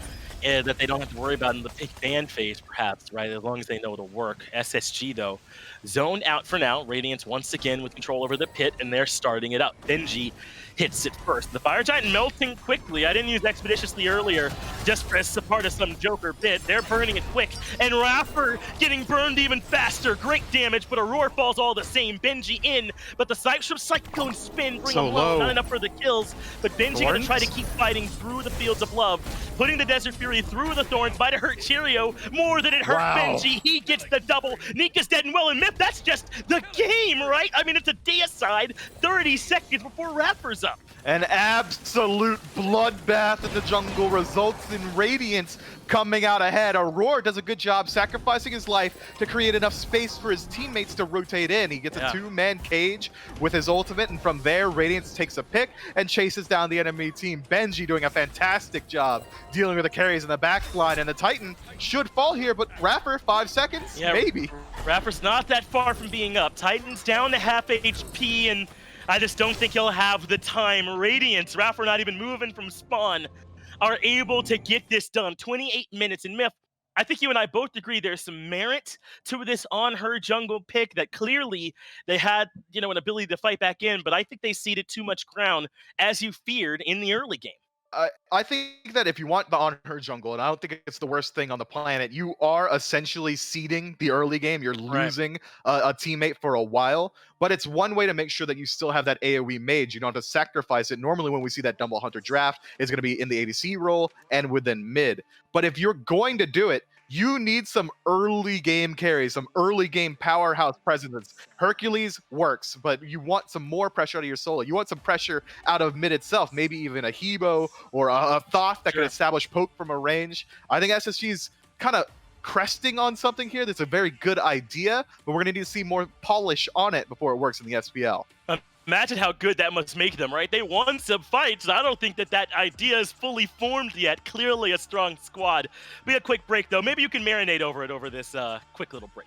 that they don't have to worry about in the pick ban phase, perhaps, right? As long as they know it'll work. SSG, though, zoned out for now. Radiance once again with control over the pit, and they're starting it up. Benji hits it first. The Fire Giant melting quickly. I didn't use Expeditiously earlier just as a part of some Joker bit. They're burning it quick, and Raffer getting burned even faster. Great damage, but Aurora falls all the same. Benji in, but the Cyclone Spin bring So him low. low. Not enough for the kills, but Benji gonna try to keep fighting through the Fields of Love, putting the Desert Fury through the Thorns. Might have hurt Cheerio more than it hurt Benji. He gets the double. Nika's dead and well, and Myth, that's just the game, right? I mean, it's a deicide 30 seconds before Raffer's up. An absolute bloodbath in the jungle results in Radiance coming out ahead. Aurora does a good job sacrificing his life to create enough space for his teammates to rotate in. He gets a two-man cage with his ultimate, and from there, Radiance takes a pick and chases down the enemy team. Benji doing a fantastic job dealing with the carries in the back line, and the Titan should fall here, but Raffer, 5 seconds? Yeah, Maybe. Raffer's not that far from being up. Titan's down to half HP, and I just don't think he'll have the time. Radiance, Raffer not even moving from spawn, are able to get this done. 28 minutes in Myth. I think you and I both agree there's some merit to this on her jungle pick, that clearly they had, you know, an ability to fight back in, but I think they ceded too much ground, as you feared in the early game. I think that if you want the on her jungle, and I don't think it's the worst thing on the planet, you are essentially seeding the early game. You're losing a teammate for a while, but it's one way to make sure that you still have that AoE mage. You don't have to sacrifice it. Normally when we see that Dumble Hunter draft, it's going to be in the ADC role and within mid. But if you're going to do it, you need some early game carries, some early game powerhouse presence. Hercules works, but you want some more pressure out of your solo. You want some pressure out of mid itself, maybe even a Hebo or a Thoth that can establish poke from a range. I think SSG's kind of cresting on something here that's a very good idea, but we're going to need to see more polish on it before it works in the SPL. Imagine how good that must make them, right? They won some fights. I don't think that idea is fully formed yet. Clearly a strong squad. We had a quick break, though. Maybe you can marinate over it over this quick little break.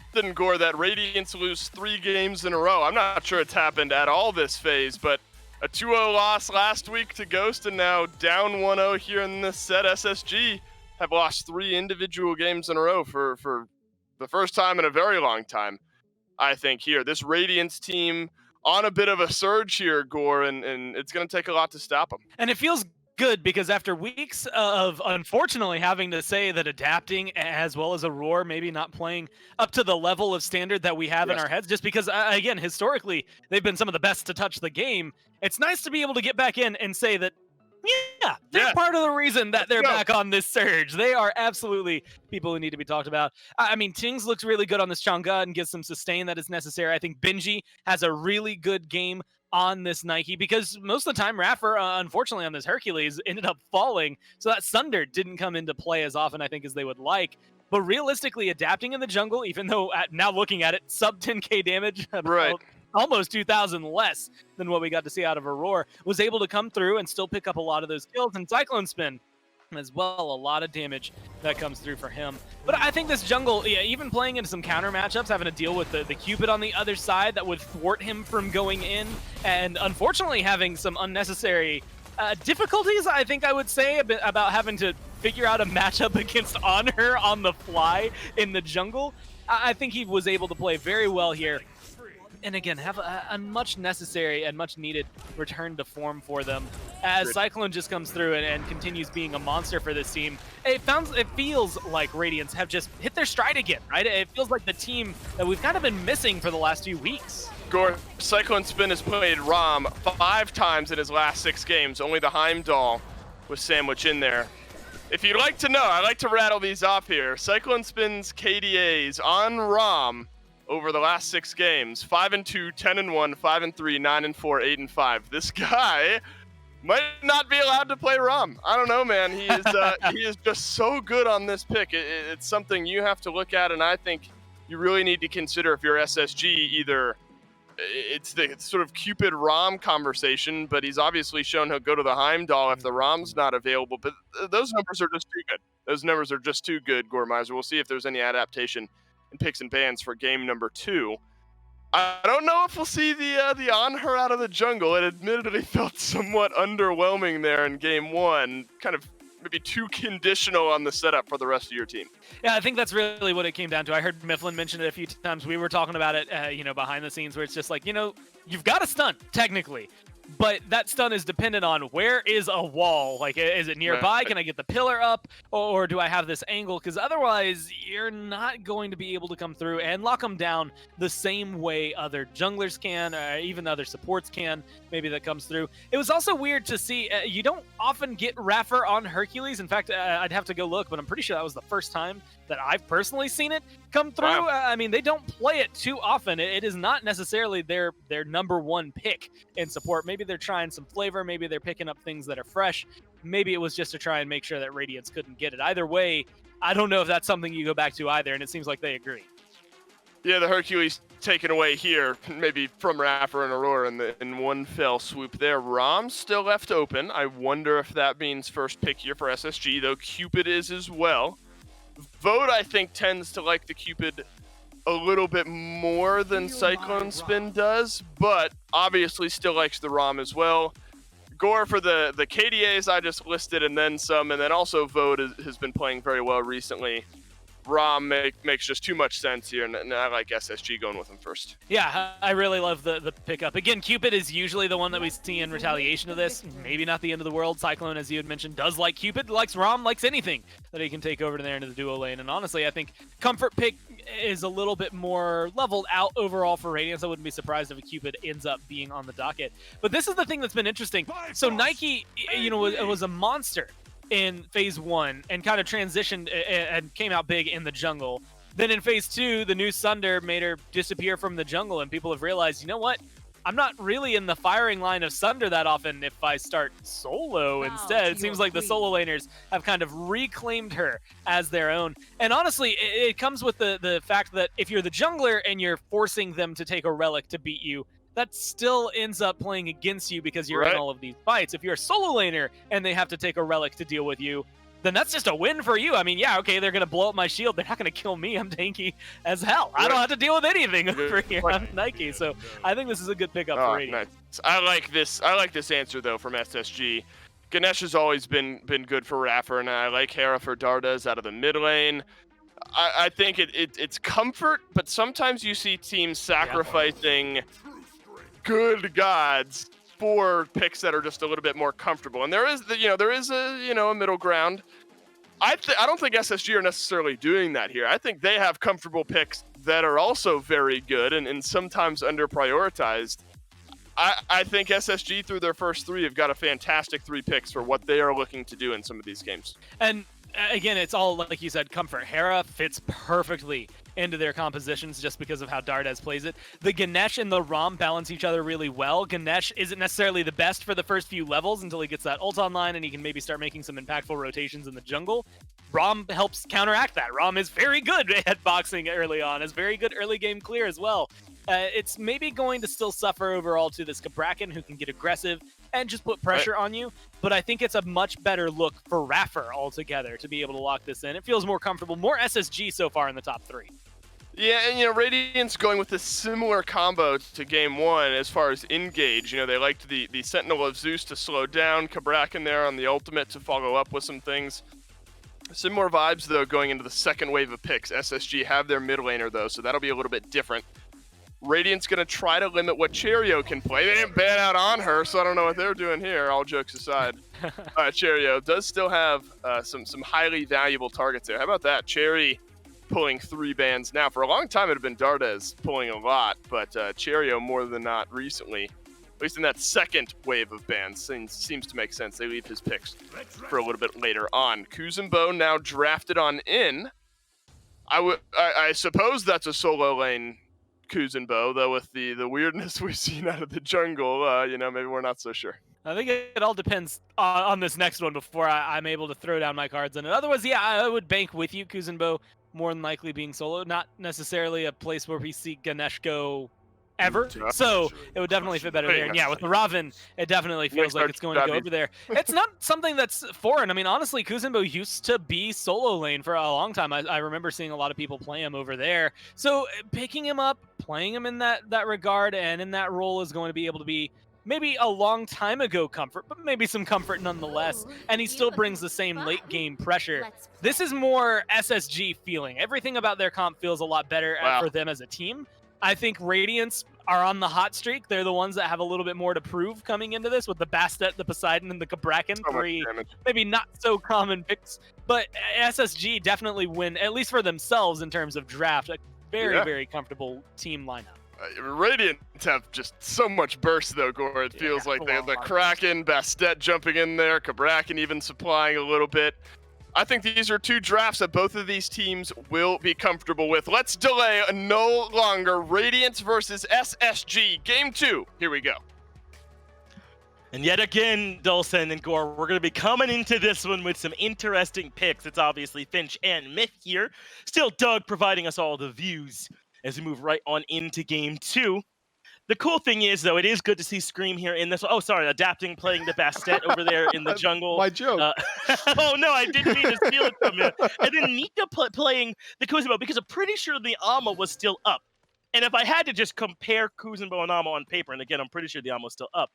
often, Gore, that Radiance lose 3 games in a row. I'm not sure it's happened at all this phase, but a 2-0 loss last week to Ghost, and now down 1-0 here in this set. SSG have lost 3 individual games in a row for the first time in a very long time, I think, here. This Radiance team on a bit of a surge here, Gore, and it's going to take a lot to stop them. And it feels good because after weeks of unfortunately having to say that adapting as well as Aurora maybe not playing up to the level of standard that we have in our heads, just because again, historically they've been some of the best to touch the game. It's nice to be able to get back in and say that they're part of the reason that they're back on this surge. They are absolutely people who need to be talked about. I mean, Tings looks really good on this Chang'e and gets some sustain that is necessary. I think Benji has a really good game on this Nike, because most of the time Raffer, unfortunately on this Hercules, ended up falling, so that Sunder didn't come into play as often, I think, as they would like. But realistically, adapting in the jungle, even though now looking at it, sub 10k damage, almost 2,000 less than what we got to see out of Aurora, was able to come through and still pick up a lot of those kills, and Cyclone Spin as well, a lot of damage that comes through for him. But I think this jungle, even playing into some counter matchups, having to deal with the Cupid on the other side that would thwart him from going in, and unfortunately having some unnecessary difficulties, I think I would say, about having to figure out a matchup against Honor on the fly in the jungle. I think he was able to play very well here, and again, have a much necessary and much needed return to form for them as Cyclone just comes through and continues being a monster for this team. It feels like Radiance have just hit their stride again, right? It feels like the team that we've kind of been missing for the last few weeks. Gore, Cyclone Spin has played Rom 5 times in his last 6 games. Only the Heimdall was sandwiched in there. If you'd like to know, I like to rattle these off here. Cyclone Spin's KDAs on Rom over the last 6 games: 5-2, 10-1, 5-3, 9-4, 8-5. This guy might not be allowed to play Rom. I don't know, man. He is he is just so good on this pick. It's something you have to look at, and I think you really need to consider if you're SSG. Either it's the sort of Cupid Rom conversation, but he's obviously shown he'll go to the Heimdall if the Rom's not available. But those numbers are just too good. Those numbers are just too good, Gormizer. We'll see if there's any adaptation in picks and bans for game number 2. I don't know if we'll see the on her out of the jungle. It admittedly felt somewhat underwhelming there in game 1. Kind of maybe too conditional on the setup for the rest of your team. Yeah, I think that's really what it came down to. I heard Mifflin mention it a few times. We were talking about it, behind the scenes, where it's just like, you've got a stun, technically. But that stun is dependent on where is a wall. Like, is it nearby? Can I get the pillar up? Or do I have this angle? Because otherwise, you're not going to be able to come through and lock them down the same way other junglers can, or even other supports can. Maybe that comes through. It was also weird to see, you don't often get Raffer on Hercules. In fact, I'd have to go look, but I'm pretty sure that was the first time that I've personally seen it come through. Wow. I mean, they don't play it too often. It is not necessarily their number 1 pick in support. Maybe they're trying some flavor. Maybe they're picking up things that are fresh. Maybe it was just to try and make sure that Radiance couldn't get it. Either way, I don't know if that's something you go back to either, and it seems like they agree. Yeah, the Hercules taken away here, maybe from Raffer and Aurora in one fell swoop there. Rom's still left open. I wonder if that means first pick here for SSG, though Cupid is as well. Vote, I think, tends to like the Cupid a little bit more than Cyclone Spin does, but obviously still likes the Rom as well. Gore for the KDAs I just listed, and then some, and then also Vote has been playing very well recently. Rom makes just too much sense here, and I like SSG going with him first. Yeah, I really love the pickup. Again, Cupid is usually the one that we see in retaliation of this. Maybe not the end of the world. Cyclone, as you had mentioned, does like Cupid, likes Rom, likes anything that he can take over to there into the duo lane. And honestly, I think Comfort Pick is a little bit more leveled out overall for Radiance. I wouldn't be surprised if a Cupid ends up being on the docket. But this is the thing that's been interesting. So Nike, was a monster in phase 1 and kind of transitioned and came out big in the jungle. Then in phase 2, the new Sunder made her disappear from the jungle, and people have realized, you know what? I'm not really in the firing line of Sunder that often if I start solo instead. It seems like the solo laners have kind of reclaimed her as their own. And honestly, it comes with the fact that if you're the jungler and you're forcing them to take a relic to beat you, that still ends up playing against you because you're in all of these fights. If you're a solo laner and they have to take a relic to deal with you, then that's just a win for you. I mean, yeah, okay, they're going to blow up my shield. They're not going to kill me. I'm tanky as hell. I don't have to deal with anything over here. I'm Nike, so I think this is a good pickup for Radiance. Nice. I like this answer, though, from SSG. Ganesh has always been good for Raffer, and I like Hera for Dardas out of the mid lane. I think it's comfort, but sometimes you see teams sacrificing good gods for picks that are just a little bit more comfortable, and there is a middle ground. I don't think SSG are necessarily doing that here. I think they have comfortable picks that are also very good and sometimes under prioritized. I think SSG through their first 3 have got a fantastic 3 picks for what they are looking to do in some of these games. And again, it's all, like you said, comfort. Hera fits perfectly into their compositions just because of how Dardas plays it. The Ganesh and the Rom balance each other really well. Ganesh isn't necessarily the best for the first few levels until he gets that ult online and he can maybe start making some impactful rotations in the jungle. Rom helps counteract that. Rom is very good at boxing early on, is very good early game clear as well. It's maybe going to still suffer overall to this Cabrakan, who can get aggressive and just put pressure on you, but I think it's a much better look for Raffer altogether to be able to lock this in. It feels more comfortable, more SSG so far in the top 3. Yeah, and Radiance going with a similar combo to game 1 as far as engage. They liked the Sentinel of Zeus to slow down, Cabrakan there on the ultimate to follow up with some things. Similar vibes, though, going into the second wave of picks. SSG have their mid laner, though, so that'll be a little bit different. Radiant's going to try to limit what Cheerio can play. They didn't ban out on her, so I don't know what they're doing here, all jokes aside. Cheerio does still have some highly valuable targets there. How about that? Cherry pulling 3 bans now. For a long time, it had been Dardas pulling a lot, but Cheerio more than not recently, at least in that second wave of bans, seems to make sense. They leave his picks for a little bit later on. Kuzenbo now drafted on in. I suppose that's a solo lane Kuzenbo, though with the weirdness we've seen out of the jungle, maybe we're not so sure. I think it all depends on this next one before I'm able to throw down my cards on it. Otherwise, yeah, I would bank with you, Kuzenbo more than likely being solo. Not necessarily a place where we see Ganesh go ever, so it would definitely fit better there. And yeah, with the Raven, it definitely feels like it's going to go over there. It's not something that's foreign. I mean, honestly, Kuzenbo used to be solo lane for a long time. I remember seeing a lot of people play him over there. So picking him up, playing him in that regard and in that role is going to be able to be maybe a long time ago comfort, but maybe some comfort nonetheless. And he still brings the same late game pressure. This is more SSG feeling. Everything about their comp feels a lot better for them as a team. I think Radiance are on the hot streak. They're the ones that have a little bit more to prove coming into this with the Bastet, the Poseidon, and the Cabrakan. 3 maybe not so common picks, but SSG definitely win, at least for themselves in terms of draft. A very, very comfortable team lineup. Radiant have just so much burst, though, Gore. It feels like they have the Kraken, Bastet jumping in there, Cabrakan even supplying a little bit. I think these are 2 drafts that both of these teams will be comfortable with. Let's delay no longer. Radiance versus SSG. Game 2. Here we go. And yet again, Dulcin and Gore, we're going to be coming into this one with some interesting picks. It's obviously Finch and Myth here. Still Doug providing us all the views as we move right on into game 2. The cool thing is, though, it is good to see Scream here in this. Oh, sorry, adapting, playing the Bastet over there in the jungle. My joke. Oh, no, I didn't mean to steal it from you. And then Nika playing the Kuzenbo, because I'm pretty sure the Amma was still up. And if I had to just compare Kuzenbo and Amma on paper, and again, I'm pretty sure the Amma was still up,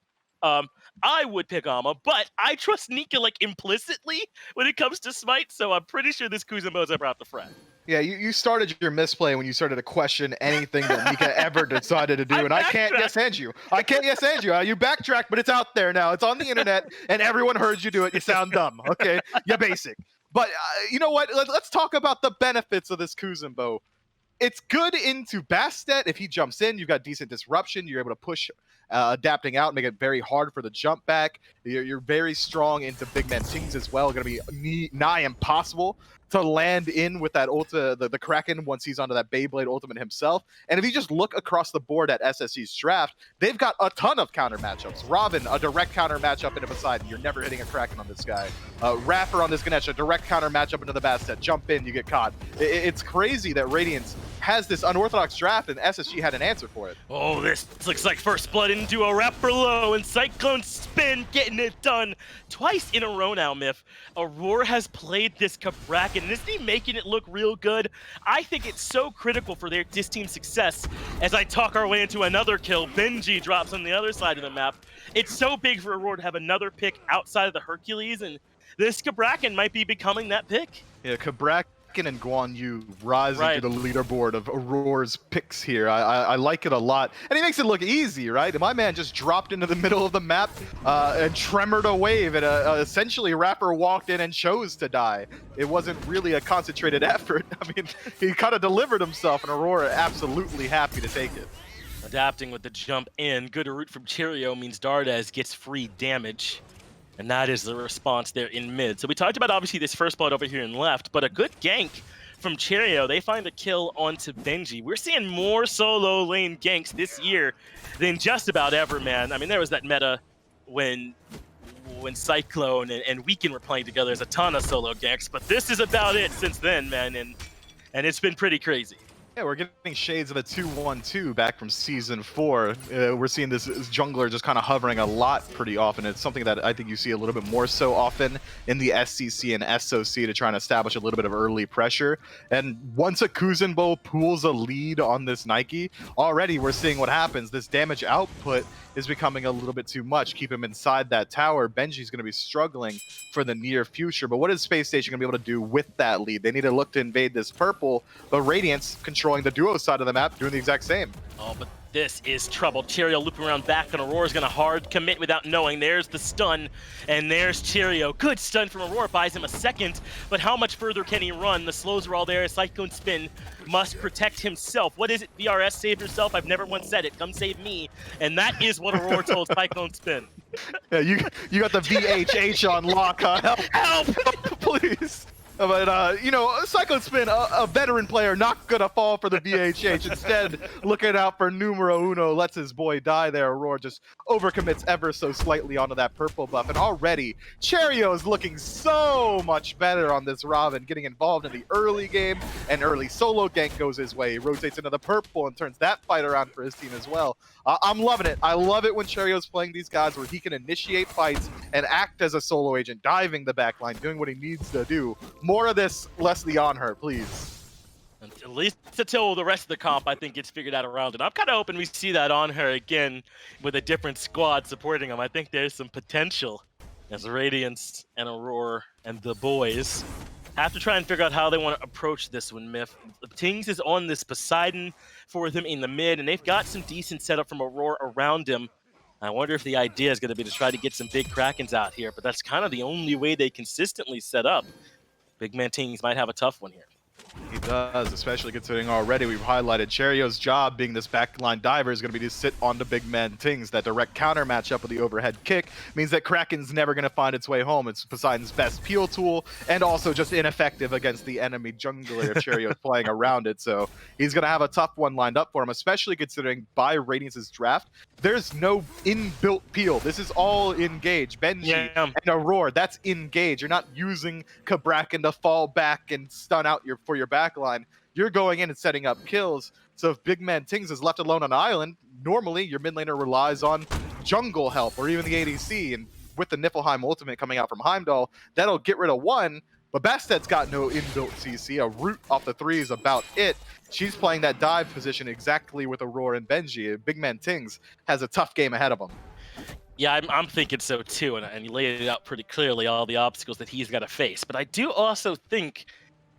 I would pick Amma, but I trust Nika, implicitly when it comes to Smite, so I'm pretty sure this Kuzenbo's ever out the front. Yeah, you started your misplay when you started to question anything that Nika ever decided to do, and I can't yes-and you. You backtracked, but it's out there now. It's on the internet, and everyone heard you do it. You sound dumb, okay? You're basic. But you know what? Let's talk about the benefits of this Kuzenbo. It's good into Bastet. If he jumps in, you've got decent disruption. You're able to push adapting out, make it very hard for the jump back. You're very strong into big man tings as well. Going to be nigh impossible to land in with that the Kraken once he's onto that Beyblade ultimate himself. And if you just look across the board at SSC's draft, they've got a ton of counter matchups. Robin, a direct counter matchup into Poseidon. You're never hitting a Kraken on this guy. Rapper on this Ganesh, a direct counter matchup into the Bastet. Jump in, you get caught. It's crazy that Radiance has this unorthodox draft and SSG had an answer for it. Oh, this looks like first blood into a Rapper low and Cyclone Spin getting it done twice in a row now, Myth. Aurora has played this Cabrakan, and isn't he making it look real good? I think it's so critical for this team's success. As I talk our way into another kill, Benji drops on the other side of the map. It's so big for Aurora to have another pick outside of the Hercules, and this Cabrakan might be becoming that pick. Yeah, Cabrakan and Guan Yu rising to the leaderboard of Aurora's picks here. I like it a lot. And he makes it look easy, right? And my man just dropped into the middle of the map and tremored a wave, and essentially Rapper walked in and chose to die. It wasn't really a concentrated effort. I mean, he kind of delivered himself, and Aurora absolutely happy to take it. Adapting with the jump in. Good route from Cheerio means Dardes gets free damage. And that is the response there in mid. So we talked about, obviously, this first blood over here in left, but a good gank from Cheerio. They find a kill onto Benji. We're seeing more solo lane ganks this year than just about ever, man. I mean, there was that meta when Cyclone and Weekend were playing together. There's a ton of solo ganks, but this is about it since then, man, and it's been pretty crazy. Yeah, we're getting shades of a 2-1-2 back from Season 4. We're seeing this jungler just kind of hovering a lot pretty often. It's something that I think you see a little bit more so often in the SCC and SOC to try and establish a little bit of early pressure. And once a Kuzenbo pulls a lead on this Nike, already we're seeing what happens. This damage output is becoming a little bit too much. Keep him inside that tower. Benji's going to be struggling for the near future. But what is Spacestation going to be able to do with that lead? They need to look to invade this purple, but Radiance controlling the duo side of the map, doing the exact same. Oh, but this is trouble. Cheerio looping around back, and Aurora's going to hard commit without knowing. There's the stun, and there's Cheerio. Good stun from Aurora, buys him a second, but how much further can he run? The slows are all there. Cyclone Spin must protect himself. What is it? VRS, save yourself. I've never once said it. Come save me. And that is what Aurora told Cyclone Spin. Yeah, you got the VHH on lock, huh? Help! Please! But, you know, Cyclone Spin, a veteran player, not gonna fall for the VHH. Instead, looking out for numero uno, lets his boy die there. Aurora just overcommits ever so slightly onto that purple buff. And already, Cheerio is looking so much better on this Robin, getting involved in the early game. An early solo gank goes his way. He rotates into the purple and turns that fight around for his team as well. I'm loving it. I love it when Cherio's playing these guys where he can initiate fights and act as a solo agent, diving the backline, doing what he needs to do. More of this, less the on her, please. At least until the rest of the comp, I think, gets figured out around it. I'm kind of hoping we see that on her again with a different squad supporting him. I think there's some potential as Radiance and Aurora and the boys have to try and figure out how they want to approach this one, Myth. Tings is on this Poseidon for them in the mid, and they've got some decent setup from Aurora around him. I wonder if the idea is going to be to try to get some big Krakens out here, but that's kind of the only way they consistently set up. Big Man Tings might have a tough one here. He does, especially considering already we've highlighted Cherio's job being this backline diver is going to be to sit on the big man Tings. That direct counter matchup with the overhead kick means that Kraken's never going to find its way home. It's Poseidon's best peel tool and also just ineffective against the enemy jungler if Cherio's playing around it. So he's going to have a tough one lined up for him, especially considering by Radiance's draft, there's no inbuilt peel. This is all engage. Benji and Aurora, that's engage. You're not using Cabrakan to fall back and stun out for your backline. You're going in and setting up kills. So if Big Man Tings is left alone on an island, normally your mid laner relies on jungle help or even the ADC. And with the Niflheim ultimate coming out from Heimdall, that'll get rid of one. But Bastet's got no inbuilt CC. A root off the 3 is about it. She's playing that dive position exactly with Aurora and Benji. Big Man Tings has a tough game ahead of him. Yeah, I'm thinking so too, and you laid it out pretty clearly, all the obstacles that he's got to face. But I do also think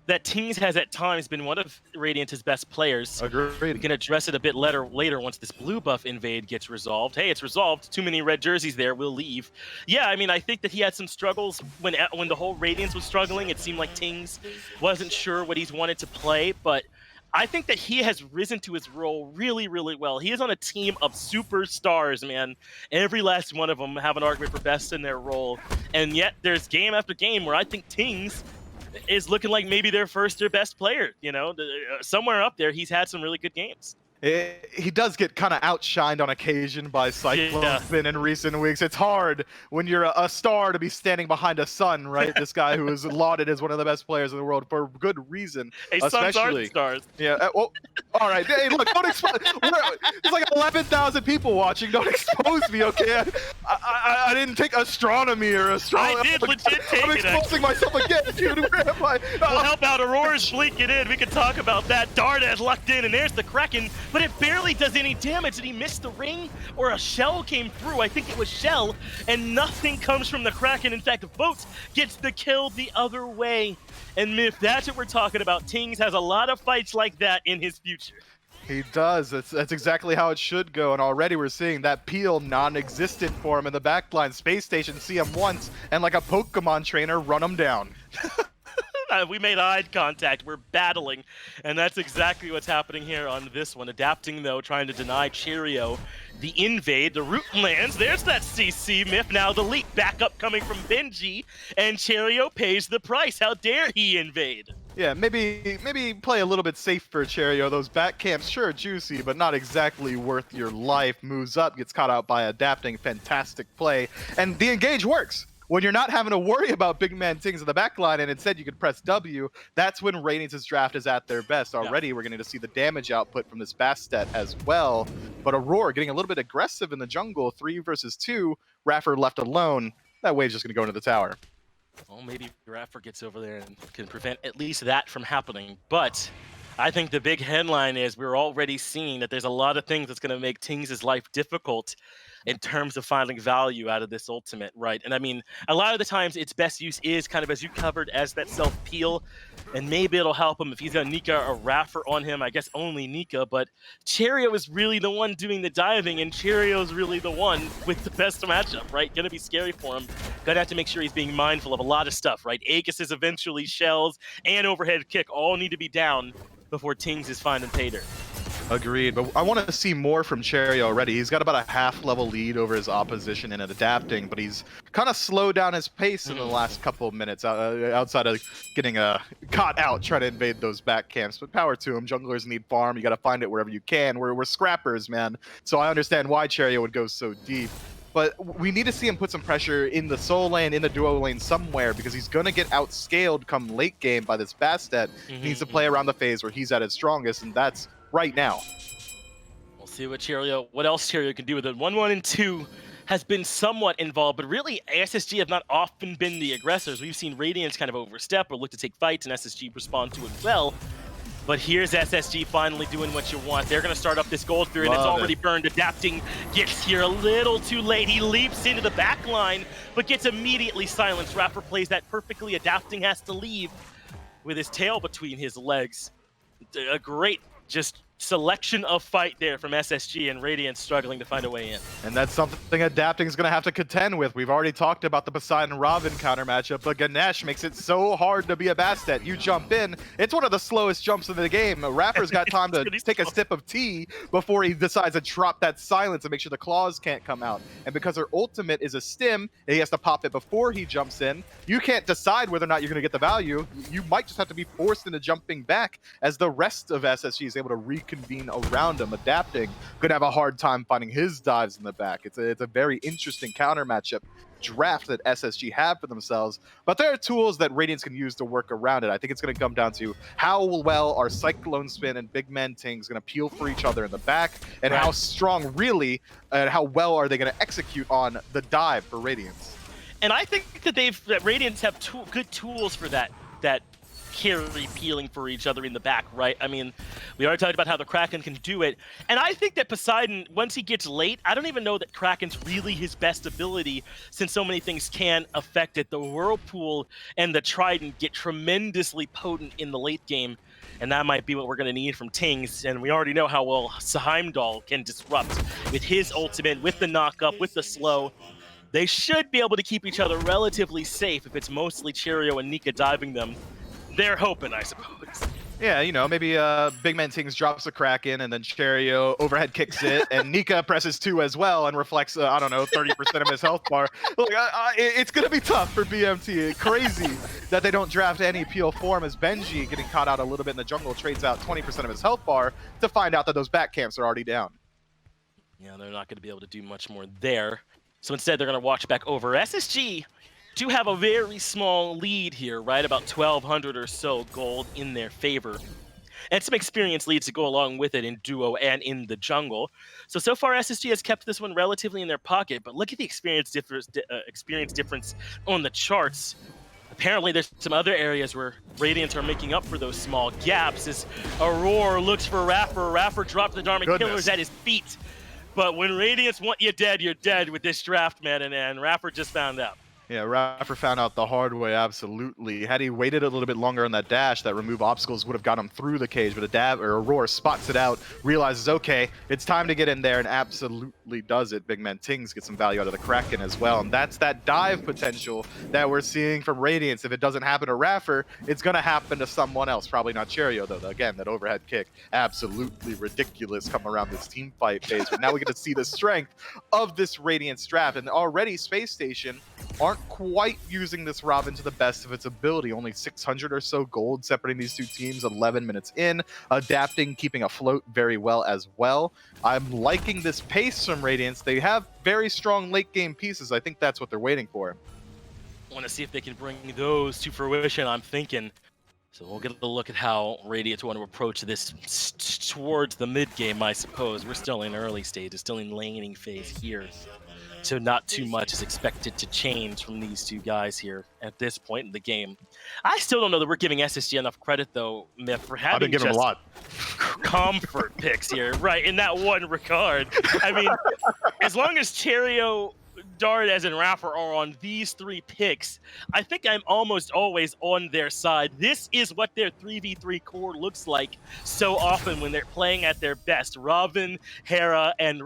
that Tings has at times been one of Radiance's best players. Agreed. We can address it a bit later once this blue buff invade gets resolved. Hey, it's resolved. Too many red jerseys there. We'll leave. Yeah, I mean, I think that he had some struggles when the whole Radiance was struggling. It seemed like Tings wasn't sure what he's wanted to play, but I think that he has risen to his role really, really well. He is on a team of superstars, man. Every last one of them have an argument for best in their role. And yet there's game after game where I think Tings is looking like maybe their first or best player. You know, somewhere up there, he's had some really good games. He does get kind of outshined on occasion by Cyclone Spin in recent weeks. It's hard when you're a star to be standing behind a Sun, right? This guy who is lauded as one of the best players in the world for good reason. Hey, Suns are the stars. Yeah. Well, all right. Hey, look, don't expose. There's like 11,000 people watching. Don't expose me, okay? I didn't take astronomy or astronomy. I did legit take I'm exposing myself again, dude. Where am I? We'll help out. Aurora's blinking in. We can talk about that. Darda locked in, and there's the Kraken. But it barely does any damage. Did he miss the ring? Or a shell came through? I think it was shell, and nothing comes from the Kraken. In fact, Votes gets the kill the other way. And if that's what we're talking about, Tings has a lot of fights like that in his future. He does. That's exactly how it should go. And already we're seeing that peel non-existent for him in the backline. Space Station see him once, and like a Pokemon trainer, run him down. We made eye contact. We're battling, and that's exactly what's happening here on this one. Adapting, though, trying to deny Cheerio the invade. The root lands. There's that CC myth. Now the leap back up coming from Benji, and Cheerio pays the price. How dare he invade? Yeah, maybe play a little bit safe for Cheerio. Those back camps, sure, juicy, but not exactly worth your life. Moves up, gets caught out by Adapting. Fantastic play, and the engage works. When you're not having to worry about big man Tings in the backline, and instead you can press W, that's when Radiance's draft is at their best. Already we're going to see the damage output from this Bastet as well. But Aurora getting a little bit aggressive in the jungle, 3 versus 2. Raffer left alone. That wave's just going to go into the tower. Well, maybe Raffer gets over there and can prevent at least that from happening. But I think the big headline is we're already seeing that there's a lot of things that's going to make Tings' life difficult in terms of finding value out of this ultimate, right? And I mean, a lot of the times its best use is kind of, as you covered, as that self-peel, and maybe it'll help him if he's got Nika or Raffer on him. I guess only Nika, but Cheerio is really the one doing the diving, and Cheerio's really the one with the best matchup, right? Gonna be scary for him. Gonna have to make sure he's being mindful of a lot of stuff, right? Aegis eventually, shells, and overhead kick all need to be down before Tings is finding pay dirt. Agreed, but I want to see more from Cherry already. He's got about a half-level lead over his opposition in Adapting, but he's kind of slowed down his pace in the last couple of minutes outside of getting caught out trying to invade those back camps. But power to him. Junglers need farm. You got to find it wherever you can. We're scrappers, man. So I understand why Cherry would go so deep. But we need to see him put some pressure in the soul lane, in the duo lane somewhere, because he's going to get outscaled come late game by this Bastet. He needs to play around the phase where he's at his strongest, and that's right now. We'll see what else Cheerio can do with it. 1-1 and 2 has been somewhat involved, but really SSG have not often been the aggressors. We've seen Radiance kind of overstep or look to take fights, and SSG respond to it well. But here's SSG finally doing what you want. They're going to start up this gold spear, and it's already burned. Adapting gets here a little too late. He leaps into the back line, but gets immediately silenced. Raffer plays that perfectly. Adapting has to leave with his tail between his legs. A great just selection of fight there from SSG, and Radiance struggling to find a way in. And that's something Adapting is going to have to contend with. We've already talked about the Poseidon Robin counter matchup, but Ganesh makes it so hard to be a Bastet. You jump in, it's one of the slowest jumps in the game. Raffer's got time to take a sip of tea before he decides to drop that silence and make sure the claws can't come out. And because her ultimate is a stim, he has to pop it before he jumps in. You can't decide whether or not you're going to get the value. You might just have to be forced into jumping back as the rest of SSG is able to reconvene around him. Adapting could have a hard time finding his dives in the back. It's a very interesting counter matchup draft that SSG have for themselves, but there are tools that Radiance can use to work around it. I think it's going to come down to how well are Cyclone Spin and Big Man Tings going to peel for each other in the back, and how strong really, and how well are they going to execute on the dive for Radiance. And I think that Radiance have good tools for that carry peeling for each other in the back, right? I mean, we already talked about how the Kraken can do it, and I think that Poseidon, once he gets late, I don't even know that Kraken's really his best ability, since so many things can affect it. The Whirlpool and the Trident get tremendously potent in the late game, and that might be what we're going to need from Tings, and we already know how well Heimdall can disrupt with his ultimate, with the knock-up, with the slow. They should be able to keep each other relatively safe if it's mostly Cheerio and Nika diving them. They're hoping, I suppose. Yeah, you know, maybe Big Man Tings drops the Kraken, and then Cherio overhead kicks it, and Nika presses 2 as well and reflects, I don't know, 30% of his health bar. Look, it's going to be tough for BMT. Crazy that they don't draft any peel form, as Benji, getting caught out a little bit in the jungle, trades out 20% of his health bar to find out that those back camps are already down. Yeah, they're not going to be able to do much more there. So instead, they're going to watch back over. SSG do have a very small lead here, right? About 1,200 or so gold in their favor. And some experience leads to go along with it in duo and in the jungle. So far, SSG has kept this one relatively in their pocket, but look at the experience difference on the charts. Apparently, there's some other areas where Radiance are making up for those small gaps as Aurora looks for Raffer. Raffer dropped the Dharma Killers at his feet. But when Radiance want you dead, you're dead with this draft, man, and Raffer just found out. Yeah, Raffer found out the hard way, absolutely. Had he waited a little bit longer on that dash, that remove obstacles would have got him through the cage, but Aurora spots it out, realizes, okay, it's time to get in there, and absolutely does it. Big Man Tings gets some value out of the Kraken as well, and that's that dive potential that we're seeing from Radiance. If it doesn't happen to Raffer, it's going to happen to someone else, probably not Cherio, though. Again, that overhead kick, absolutely ridiculous coming around this team fight phase, but now we get to see the strength of this Radiance draft, and already Space Station aren't quite using this Robin to the best of its ability. Only 600 or so gold separating these two teams 11 minutes in. Adapting, keeping afloat very well as well. I'm liking this pace from Radiance. They have very strong late game pieces. I think that's what they're waiting for. I want to see if they can bring those to fruition, I'm thinking. So we'll get a look at how Radiance want to approach this towards the mid game, I suppose. We're still in early stages, still in laning phase here. So not too much is expected to change from these two guys here at this point in the game. I still don't know that we're giving SSG enough credit, though, Myth, for having I've been giving just a lot. comfort picks here, right, in that one regard. I mean, as long as Cherio, Dardes, and Raffer are on these 3 picks, I think I'm almost always on their side. This is what their 3v3 core looks like so often when they're playing at their best. Robin, Hera, and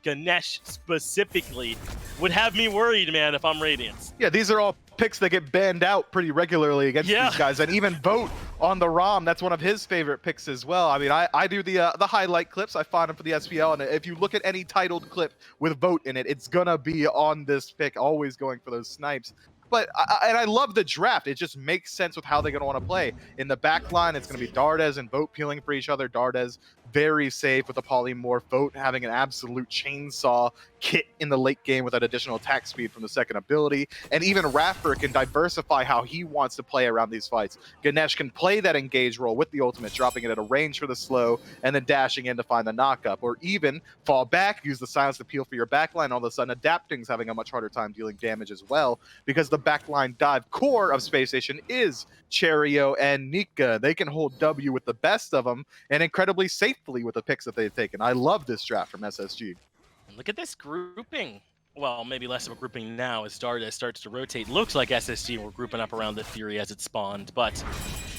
Ganesh specifically would have me worried, man, if I'm Radiance. Yeah, these are all picks that get banned out pretty regularly against these guys, and even Vote on the ROM, that's one of his favorite picks as well. I mean, I do the highlight clips. I find them for the SPL, and if you look at any titled clip with Vote in it, it's gonna be on this pick, always going for those snipes. But I love the draft. It just makes sense with how they're going to want to play. In the back line, it's going to be Dardes and Vote peeling for each other. Dardes very safe with the polymorph. Vote having an absolute chainsaw kit in the late game with that additional attack speed from the second ability. And even Raffer can diversify how he wants to play around these fights. Ganesh can play that engage role with the ultimate, dropping it at a range for the slow, and then dashing in to find the knockup. Or even fall back, use the silence to peel for your backline. All of a sudden, Adapting's having a much harder time dealing damage as well, because the backline dive core of Space Station is Cherio and Nika. They can hold W with the best of them, and incredibly safely with the picks that they've taken. I love this draft from SSG. Look at this grouping. Well, maybe less of a grouping now as Dardes starts to rotate. Looks like SSG were grouping up around the Fury as it spawned, but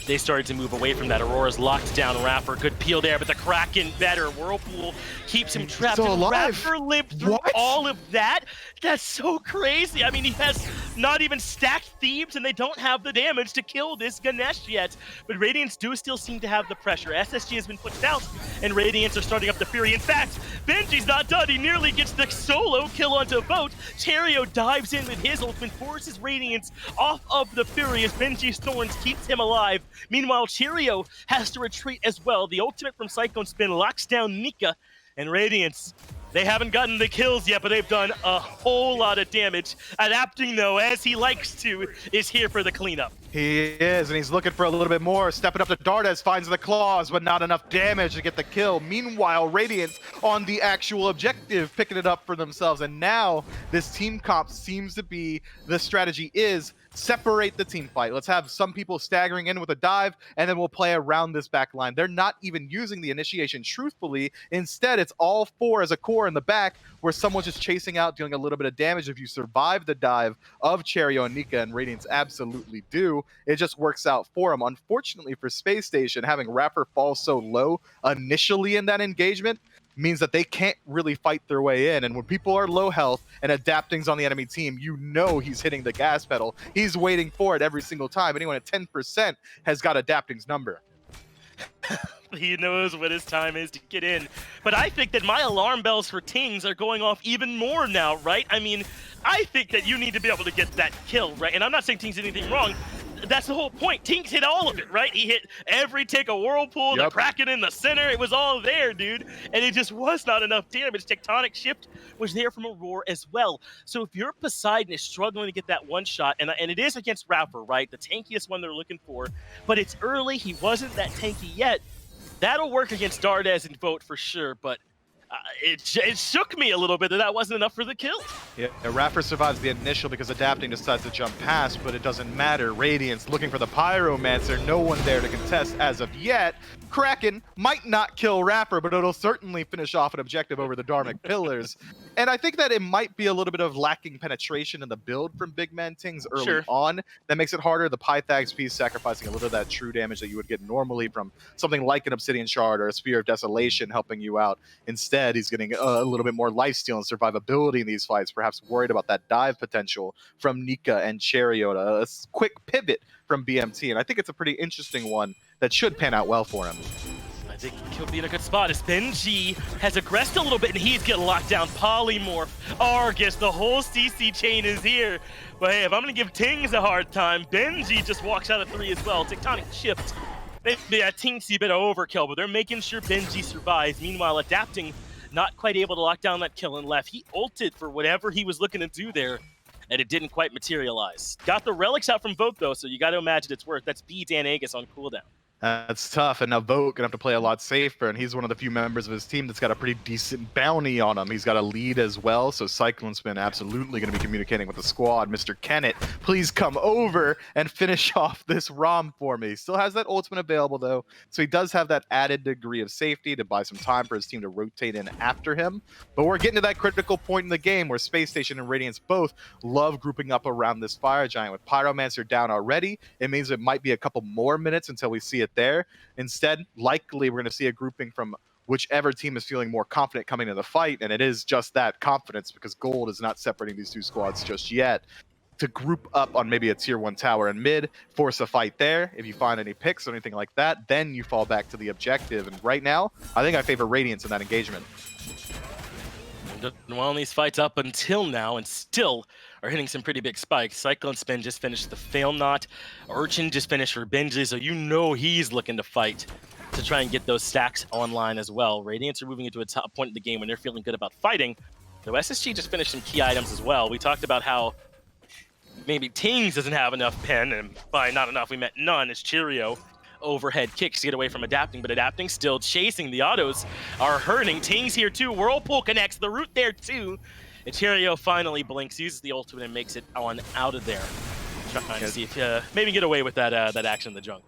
they started to move away from that. Aurora's locked down Raffer. Good peel there, but the Kraken better. Whirlpool keeps him trapped. Still alive. Raffer lived through all of that? That's so crazy. I mean, he has not even stacked Thebes, and they don't have the damage to kill this Ganesh yet. But Radiance do still seem to have the pressure. SSG has been pushed out, and Radiance are starting up the Fury. In fact, Benji's not done. He nearly gets the solo kill onto Vote. Cherio dives in with his ultimate, forces Radiance off of the Fury as Benji's Thorns keeps him alive. Meanwhile, Cherio has to retreat as well. The ultimate from Cyclone Spin locks down Nika, and Radiance, they haven't gotten the kills yet, but they've done a whole lot of damage. Adapting, though, as he likes to, is here for the cleanup. He is, and he's looking for a little bit more. Stepping up to Dardes, finds the claws, but not enough damage to get the kill. Meanwhile, Radiance on the actual objective, picking it up for themselves. And now this team comp seems to be, the strategy is separate the team fight. Let's have some people staggering in with a dive, and then we'll play around this back line. They're not even using the initiation truthfully. Instead, it's all 4 as a core in the back, where someone's just chasing out, dealing a little bit of damage. If you survive the dive of Cherio and Nika, and Radiance absolutely do, it just works out for them. Unfortunately for Space Station, having Raffer fall so low initially in that engagement means that they can't really fight their way in. And when people are low health and Adapting's on the enemy team, you know he's hitting the gas pedal. He's waiting for it every single time. Anyone at 10% has got Adapting's number. He knows what his time is to get in. But I think that my alarm bells for Tings are going off even more now, right? I mean, I think that you need to be able to get that kill, right? And I'm not saying Tings did anything wrong. That's the whole point. Tings hit all of it, right? He hit every tick of Whirlpool, the Kraken in the center. It was all there, dude. And it just was not enough damage. Tectonic Shift was there from Aurora as well. So if your Poseidon is struggling to get that one shot, and it is against Rapper, right? The tankiest one they're looking for. But it's early. He wasn't that tanky yet. That'll work against Dardes and Vote for sure, but it shook me a little bit that wasn't enough for the kill. Yeah, Rapper survives the initial because Adapting decides to jump past, but it doesn't matter. Radiance looking for the Pyromancer, no one there to contest as of yet. Kraken might not kill Rapper, but it'll certainly finish off an objective over the Dharmic Pillars. And I think that it might be a little bit of lacking penetration in the build from Big Man Tings early on. That makes it harder. The Pythags piece sacrificing a little of that true damage that you would get normally from something like an Obsidian Shard or a Spear of Desolation helping you out. Instead, he's getting a little bit more lifesteal and survivability in these fights, perhaps worried about that dive potential from Nika and Chariot, a quick pivot from BMT. And I think it's a pretty interesting one that should pan out well for him. I think he'll be in a good spot as Benji has aggressed a little bit and he's getting locked down. Polymorph, Argus, the whole CC chain is here. But hey, if I'm going to give Tings a hard time, Benji just walks out of 3 as well. Tectonic Shift. Maybe a teensy bit of overkill, but they're making sure Benji survives. Meanwhile, Adapting, not quite able to lock down that kill and left. He ulted for whatever he was looking to do there, and it didn't quite materialize. Got the relics out from Vote, though, so you got to imagine it's worth. That's B Dan Agus on cooldown. That's tough, and now Vote gonna have to play a lot safer, and he's one of the few members of his team that's got a pretty decent bounty on him. He's got a lead as well, so Cyclone's been absolutely gonna be communicating with the squad. Mr. Kennett, please come over and finish off this ROM for me. He still has that ultimate available though, so he does have that added degree of safety to buy some time for his team to rotate in after him. But we're getting to that critical point in the game where Space Station and Radiance both love grouping up around this Fire Giant. With Pyromancer down already, it means it might be a couple more minutes until we see it there. Instead, likely we're going to see a grouping from whichever team is feeling more confident coming into the fight, and it is just that confidence because Gold is not separating these two squads just yet. To group up on maybe a tier 1 tower in mid, force a fight there. If you find any picks or anything like that, then you fall back to the objective. And right now, I think I favor Radiance in that engagement. Well, these fights up until now and still are hitting some pretty big spikes. Cyclone Spin just finished the Fail Knot. Urchin just finished for Benji, so you know he's looking to fight to try and get those stacks online as well. Radiance are moving into a top point of the game when they're feeling good about fighting. Though SSG just finished some key items as well. We talked about how maybe Tings doesn't have enough pen, and by not enough we meant none. It's Cheerio. Overhead kicks to get away from Adapting, but Adapting still chasing. The autos are hurting. Tings here too. Whirlpool connects the root there too. And Cheerio finally blinks, uses the ultimate, and makes it on out of there. Trying to see if maybe get away with that action in the jungle.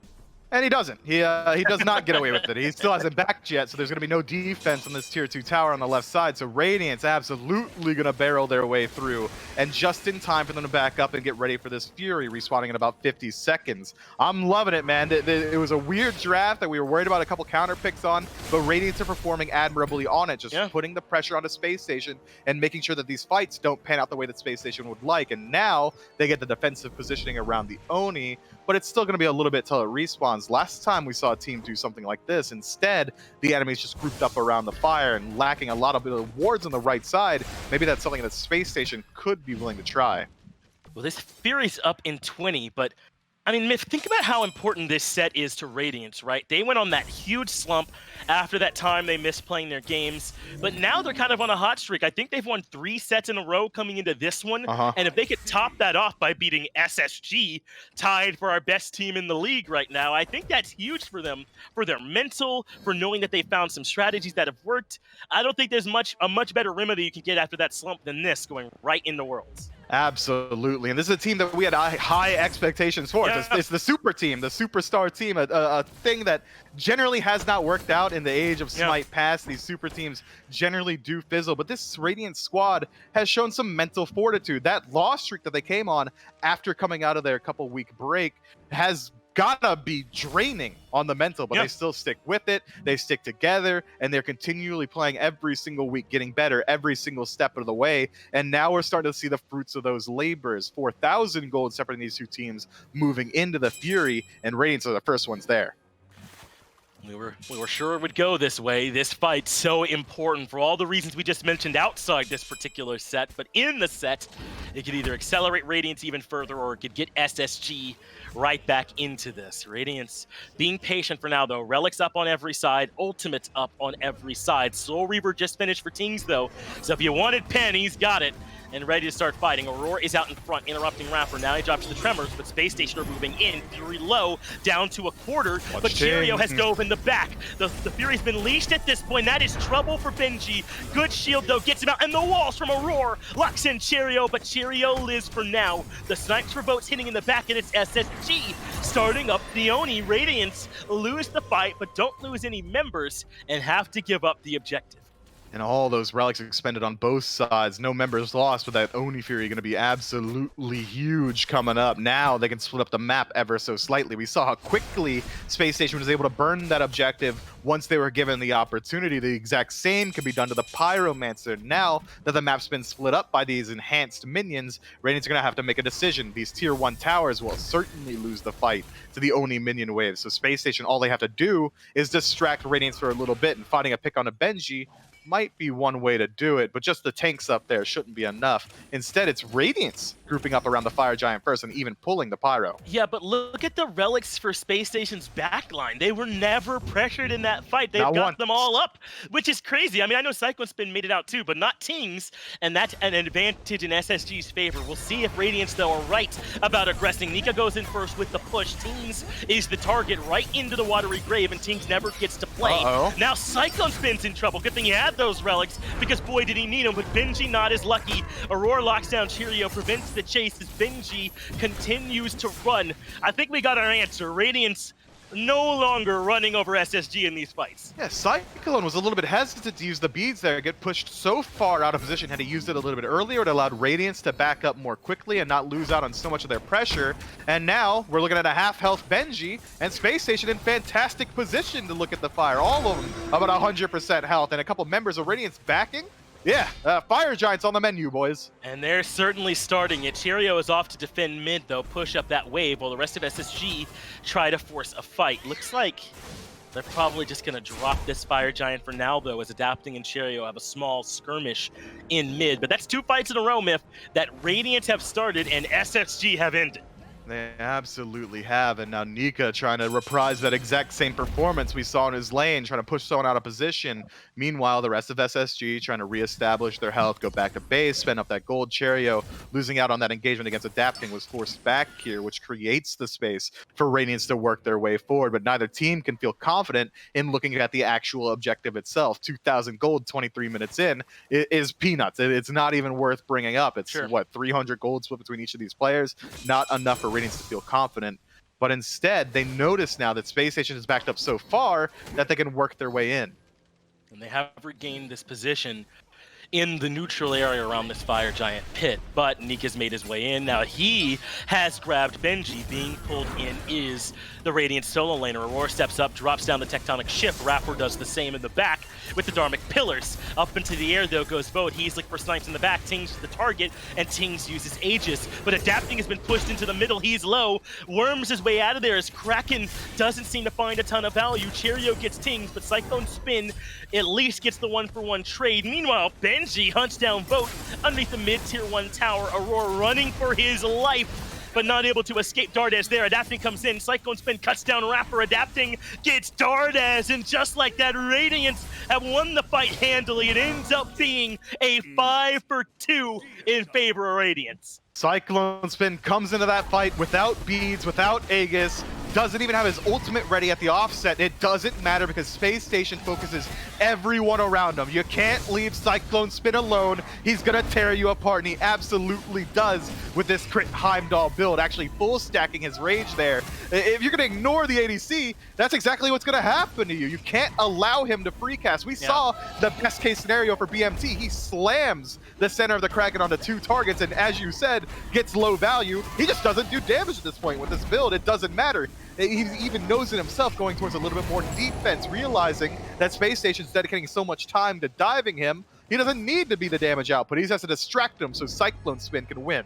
And he doesn't. He does not get away with it. He still hasn't backed yet, so there's going to be no defense on this tier 2 tower on the left side. So Radiance absolutely going to barrel their way through. And just in time for them to back up and get ready for this Fury, respawning in about 50 seconds. I'm loving it, man. It was a weird draft that we were worried about a couple counter picks on, but Radiance are performing admirably on it, just putting the pressure onto Space Station and making sure that these fights don't pan out the way that Space Station would like. And now they get the defensive positioning around the Oni, but it's still going to be a little bit till it respawns. Last time we saw a team do something like this, instead, the enemies just grouped up around the fire and lacking a lot of wards on the right side. Maybe that's something that Space Station could be willing to try. Well, this Fury's up in 20, but I mean, Myth, think about how important this set is to Radiance, right? They went on that huge slump after that time they missed playing their games, but now they're kind of on a hot streak. I think they've won 3 sets in a row coming into this one, and if they could top that off by beating SSG, tied for our best team in the league right now, I think that's huge for them, for their mental, for knowing that they found some strategies that have worked. I don't think there's a much better remedy you can get after that slump than this, going right in the Worlds. Absolutely, and this is a team that we had high expectations for. It's the super team, the superstar team, a thing that generally has not worked out in the age of Smite past. These super teams generally do fizzle, but this Radiant squad has shown some mental fortitude. That loss streak that they came on after coming out of their couple-week break has gotta be draining on the mental, but they still stick with it. They stick together, and they're continually playing every single week, getting better every single step of the way. And now we're starting to see the fruits of those labors. 4,000 gold separating these two teams moving into the Fury, and Radiance are the first ones there. We were sure it would go this way. This fight's so important for all the reasons we just mentioned outside this particular set, but in the set, it could either accelerate Radiance even further or it could get SSG right back into this. Radiance being patient for now, though. Relic's up on every side, Ultimate's up on every side. Soul Reaver just finished for Tings, though, so if you wanted Pen, he's got it. And ready to start fighting. Aurora is out in front, interrupting Rapper. Now he drops the Tremors, but Space Station are moving in. Fury low, down to a quarter, but Cheerio has dove in the back. The Fury's been leashed at this point. That is trouble for Benji. Good shield, though, gets him out, and the walls from Aurora locks in Cheerio, but Cheerio lives for now. The snipes for Boats hitting in the back, and it's SSG starting up the Oni. Radiance lose the fight, but don't lose any members, and have to give up the objective. And all those relics expended on both sides. No members lost, but that Oni Fury going to be absolutely huge coming up. Now they can split up the map ever so slightly. We saw how quickly Space Station was able to burn that objective once they were given the opportunity. The exact same can be done to the Pyromancer. Now that the map's been split up by these enhanced minions, Radiance are going to have to make a decision. These tier 1 towers will certainly lose the fight to the Oni minion wave. So Space Station, all they have to do is distract Radiance for a little bit, and finding a pick on a Benji might be one way to do it, but just the tanks up there shouldn't be enough. Instead, it's Radiance grouping up around the Fire Giant first and even pulling the Pyro. Yeah, but look at the relics for Space Station's backline. They were never pressured in that fight. They've got them all up, which is crazy. I mean, I know Cyclone Spin made it out too, but not Tings, and that's an advantage in SSG's favor. We'll see if Radiance, though, are right about aggressing. Nika goes in first with the push. Tings is the target right into the watery grave, and Tings never gets to play. Now Cyclone Spin's in trouble. Good thing he had those relics, because boy did he need them, but Benji not as lucky. Aurora locks down Cheerio, prevents the chase as Benji continues to run. I think we got our answer. Radiance no longer running over SSG in these fights. Yeah, Cyclone was a little bit hesitant to use the beads there, get pushed so far out of position. Had he used it a little bit earlier, it allowed Radiance to back up more quickly and not lose out on so much of their pressure. And now we're looking at a half-health Benji and Space Station in fantastic position to look at the fire. All of them about 100% health, and a couple members of Radiance backing. Yeah, Fire Giant's on the menu, boys. And they're certainly starting it. Cheerio is off to defend mid, though, push up that wave, while the rest of SSG try to force a fight. Looks like they're probably just going to drop this Fire Giant for now, though, as Adapting and Cheerio have a small skirmish in mid. But that's 2 fights in a row, Myth, that Radiance have started and SSG have ended. They absolutely have, and now Nika trying to reprise that exact same performance we saw in his lane, trying to push someone out of position. Meanwhile, the rest of SSG trying to reestablish their health, go back to base, spend up that gold. Cheerio losing out on that engagement against Adapting was forced back here, which creates the space for Radiance to work their way forward, but neither team can feel confident in looking at the actual objective itself. 2,000 gold 23 minutes in is peanuts. It's not even worth bringing up. It's what, 300 gold split between each of these players? Not enough for Radiance to feel confident, but instead they notice now that Space Station is backed up so far that they can work their way in. And they have regained this position in the neutral area around this Fire Giant pit, but Nika's made his way in. Now he has grabbed Benji. Being pulled in is the Radiant solo laner. Aurora steps up, drops down the Tectonic Shift. Rapper does the same in the back with the Dharmic Pillars. Up into the air, though, goes Vote. He's looking for snipes in the back. Tings is the target, and Tings uses Aegis. But Adapting has been pushed into the middle. He's low. Worms his way out of there as Kraken doesn't seem to find a ton of value. Cheerio gets Tings, but Cyclone Spin at least gets the 1-for-1 trade. Meanwhile, Benji hunts down Vote underneath the mid-tier 1 tower. Aurora running for his life, but not able to escape Dardes there. Adapting comes in, Cyclone Spin cuts down Rapper. Adapting gets Dardes, and just like that, Radiance have won the fight handily. It ends up being a 5-for-2 in favor of Radiance. Cyclone Spin comes into that fight without beads, without Aegis, doesn't even have his ultimate ready at the offset. It doesn't matter because Space Station focuses everyone around him. You can't leave Cyclone Spin alone. He's gonna tear you apart, and he absolutely does with this crit Heimdall build, actually full stacking his rage there. If you're gonna ignore the ADC, that's exactly what's gonna happen to you. You can't allow him to free cast. We saw the best case scenario for BMT. He slams the center of the Kraken onto 2 targets, and as you said, gets low value. He just doesn't do damage at this point with this build. It doesn't matter. He even knows it himself, going towards a little bit more defense, realizing that Space Station's dedicating so much time to diving him. He doesn't need to be the damage output. He just has to distract him so Cyclone Spin can win.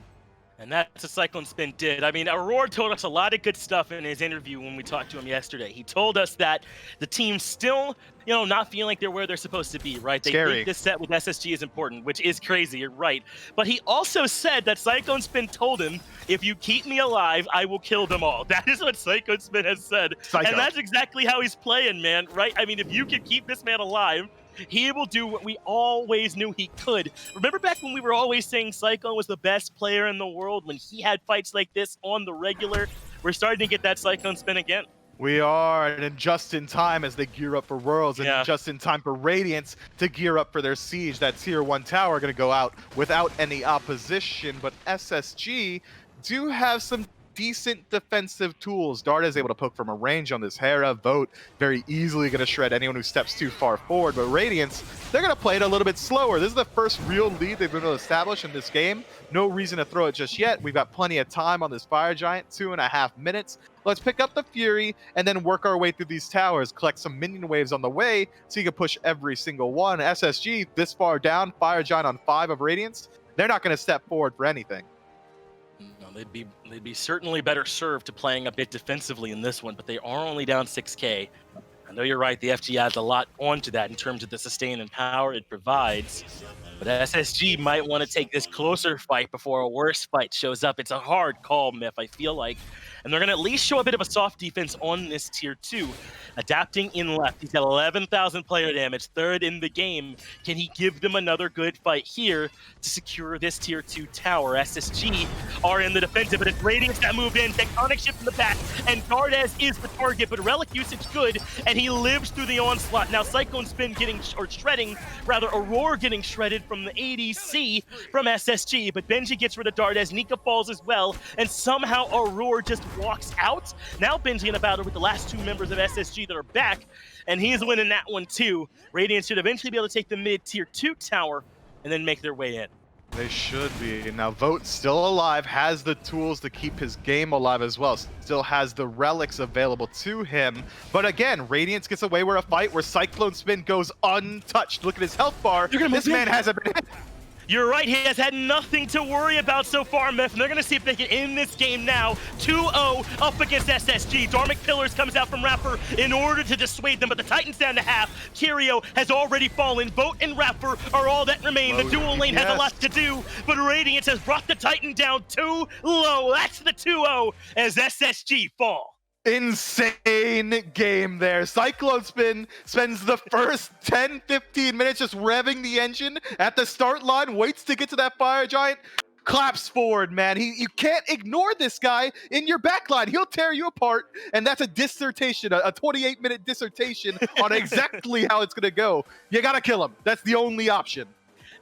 And that's what Cyclone Spin did. I mean, Aurora told us a lot of good stuff in his interview when we talked to him yesterday. He told us that the team's still, not feeling like they're where they're supposed to be, right? They think this set with SSG is important, which is crazy, you're right. But he also said that Cyclone Spin told him, if you keep me alive, I will kill them all. That is what Cyclone Spin has said. Psycho. And that's exactly how he's playing, man, right? I mean, if you can keep this man alive, he will do what we always knew he could. Remember back when we were always saying Cyclone was the best player in the world when he had fights like this on the regular? We're starting to get that Cyclone Spin again. We are, and just in time as they gear up for Worlds, and just in time for Radiance to gear up for their siege. That tier 1 tower going to go out without any opposition, but SSG do have some decent defensive tools. Darda is able to poke from a range on this Hera. Vote very easily going to shred anyone who steps too far forward, but Radiance, they're going to play it a little bit slower. This is the first real lead they've been able to establish in this game. No reason to throw it just yet. We've got plenty of time on this Fire Giant, 2.5 minutes. Let's pick up the Fury and then work our way through these towers, collect some minion waves on the way so you can push every single one. SSG this far down, Fire Giant on 5 of Radiance. They're not going to step forward for anything. No, they'd be certainly better served to playing a bit defensively in this one, but they are only down 6K. I know you're right, the FG adds a lot onto that in terms of the sustain and power it provides. But SSG might want to take this closer fight before a worse fight shows up. It's a hard call, Myth, I feel like. And they're going to at least show a bit of a soft defense on this tier 2. Adapting in left. He's got 11,000 player damage, 3rd in the game. Can he give them another good fight here to secure this tier 2 tower? SSG are in the defensive, but it's Radiance that moved in. Tectonic shift in the back, and Dardes is the target, but Relic usage good, and he lives through the onslaught. Now Cyclone Spin shredding, Aurora getting shredded from the ADC from SSG, but Benji gets rid of Dardes, Nika falls as well, and somehow Aurora just walks out. Now Benji in a battle with the last 2 members of SSG that are back, and he's winning that one too. Radiance should eventually be able to take the mid tier 2 tower and then make their way in. They should be. Now Vote still alive, has the tools to keep his game alive as well. Still has the relics available to him. But again, Radiance gets away with a fight where Cyclone Spin goes untouched. Look at his health bar. This man hasn't been hit. You're right, he has had nothing to worry about so far, Myth, and they're going to see if they can end this game now. 2-0 up against SSG. Dharmic Pillars comes out from Rapper in order to dissuade them, but the Titan's down to half. Kirio has already fallen. Vote and Rapper are all that remain. The dual lane has a lot to do, but Radiance has brought the Titan down too low. That's the 2-0 as SSG fall. Insane game there. Cyclone Spin spends the first 10-15 minutes just revving the engine at the start line, waits to get to that Fire Giant, claps forward, man. You can't ignore this guy in your backline. He'll tear you apart, and that's a dissertation, a 28-minute dissertation on exactly how it's going to go. You got to kill him. That's the only option.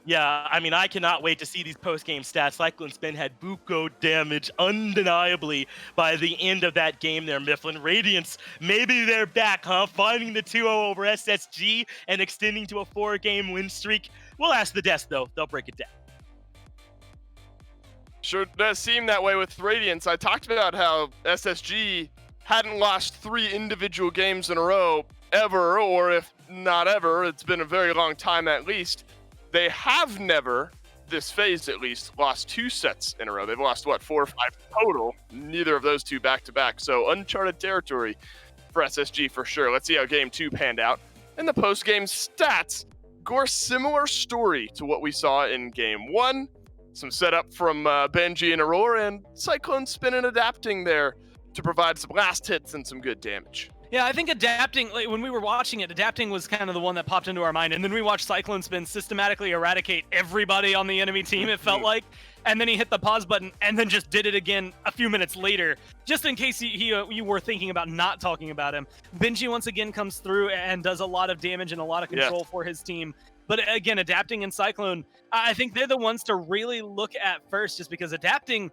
Yeah, I mean, I cannot wait to see these post-game stats. Cyclone Spin had buco damage undeniably by the end of that game there, Mifflin. Radiance, maybe they're back, huh? Finding the 2-0 over SSG and extending to a 4-game win streak. We'll ask the desk, though. They'll break it down. Sure does seem that way with Radiance. I talked about how SSG hadn't lost 3 individual games in a row ever, or if not ever, it's been a very long time at least. They have never, this phase at least, lost 2 sets in a row. They've lost, 4 or 5 total? Neither of those 2 back-to-back. So uncharted territory for SSG for sure. Let's see how Game 2 panned out. In the post-game stats, Gore, similar story to what we saw in Game 1. Some setup from Benji and Aurora, and Cyclone Spin and adapting there to provide some last hits and some good damage. Yeah, I think adapting, like when we were watching it, adapting was kind of the one that popped into our mind. And then we watched Cyclone Spin systematically eradicate everybody on the enemy team, it felt like. And then he hit the pause button and then just did it again a few minutes later. Just in case you were thinking about not talking about him. Benji once again comes through and does a lot of damage and a lot of control for his team. But again, adapting and Cyclone, I think they're the ones to really look at first, just because adapting,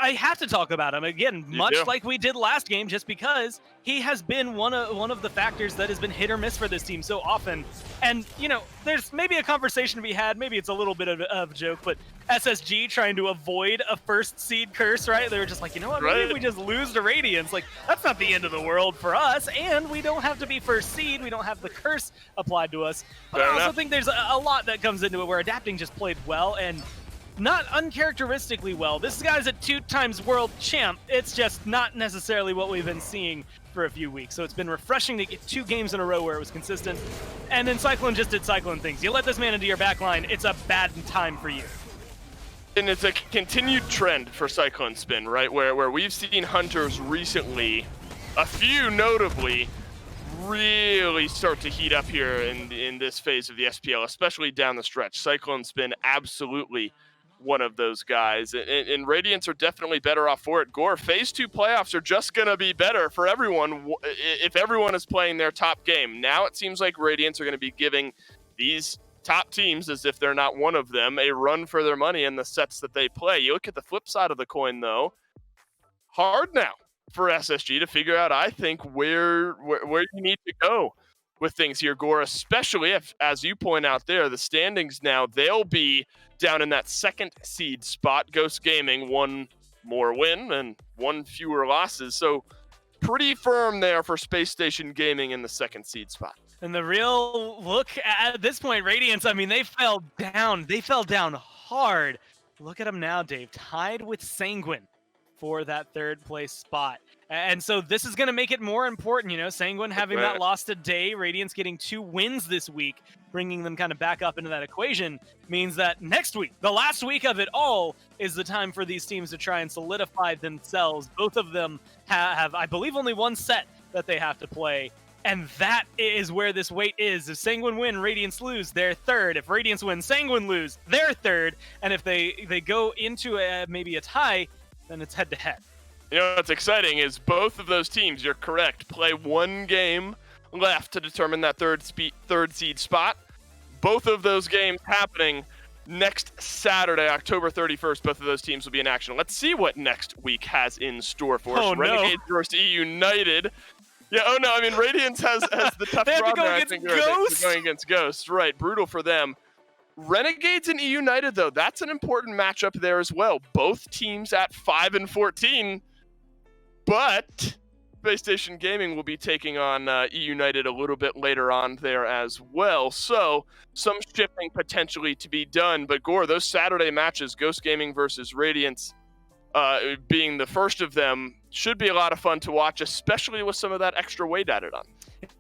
I have to talk about him again, much like we did last game, just because he has been one of the factors that has been hit or miss for this team so often. And, you know, there's maybe a conversation to be had, maybe it's a little bit of a joke, but SSG trying to avoid a first seed curse, right? They were just like, you know what, maybe we just lose to Radiance. Like, that's not the end of the world for us, and we don't have to be first seed, we don't have the curse applied to us. But I also think there's a lot that comes into it where adapting just played well, and not uncharacteristically well. This guy's a 2-times world champ. It's just not necessarily what we've been seeing for a few weeks. So it's been refreshing to get 2 games in a row where it was consistent. And then Cyclone just did Cyclone things. You let this man into your backline, it's a bad time for you. And it's a continued trend for Cyclone Spin, right? Where we've seen Hunters recently, a few notably, really start to heat up here in this phase of the SPL, especially down the stretch. Cyclone Spin, absolutely one of those guys. And Radiance are definitely better off for it. Gore, Phase 2 playoffs are just going to be better for everyone if everyone is playing their top game. Now it seems like Radiance are going to be giving these top teams, as if they're not one of them, a run for their money in the sets that they play. You look at the flip side of the coin, though, hard now for SSG to figure out, I think, where you need to go with things here, Gore, especially if, as you point out there, the standings now, they'll be down in that 2nd seed spot. Ghost Gaming, 1 more win and 1 fewer losses. So pretty firm there for Space Station Gaming in the 2nd seed spot. And the real look at this point, Radiance, I mean, they fell down. They fell down hard. Look at them now, Dave, tied with Sanguine for that 3rd place spot. And so this is going to make it more important, you know, Sanguine having not lost a day, Radiance getting 2 wins this week, bringing them kind of back up into that equation, means that next week, the last week of it all, is the time for these teams to try and solidify themselves. Both of them have, I believe, only 1 set that they have to play. And that is where this weight is. If Sanguine win, Radiance lose, they're 3rd. If Radiance win, Sanguine lose, they're 3rd. And if they go into maybe a tie, then it's head-to-head. You know what's exciting is both of those teams, you're correct, play 1 game left to determine that 3rd seed spot. Both of those games happening next Saturday, October 31st. Both of those teams will be in action. Let's see what next week has in store for us. Renegades versus E-United. Yeah, oh no, I mean, Radiance has the tough they have draw to go there. against Ghosts? They're going against Ghosts, right. Brutal for them. Renegades and E-United, though, that's an important matchup there as well. Both teams at 5-14, but Space Station Gaming will be taking on E-United a little bit later on there as well. So some shifting potentially to be done. But Gore, those Saturday matches, Ghost Gaming versus Radiance, being the first of them, should be a lot of fun to watch, especially with some of that extra weight added on.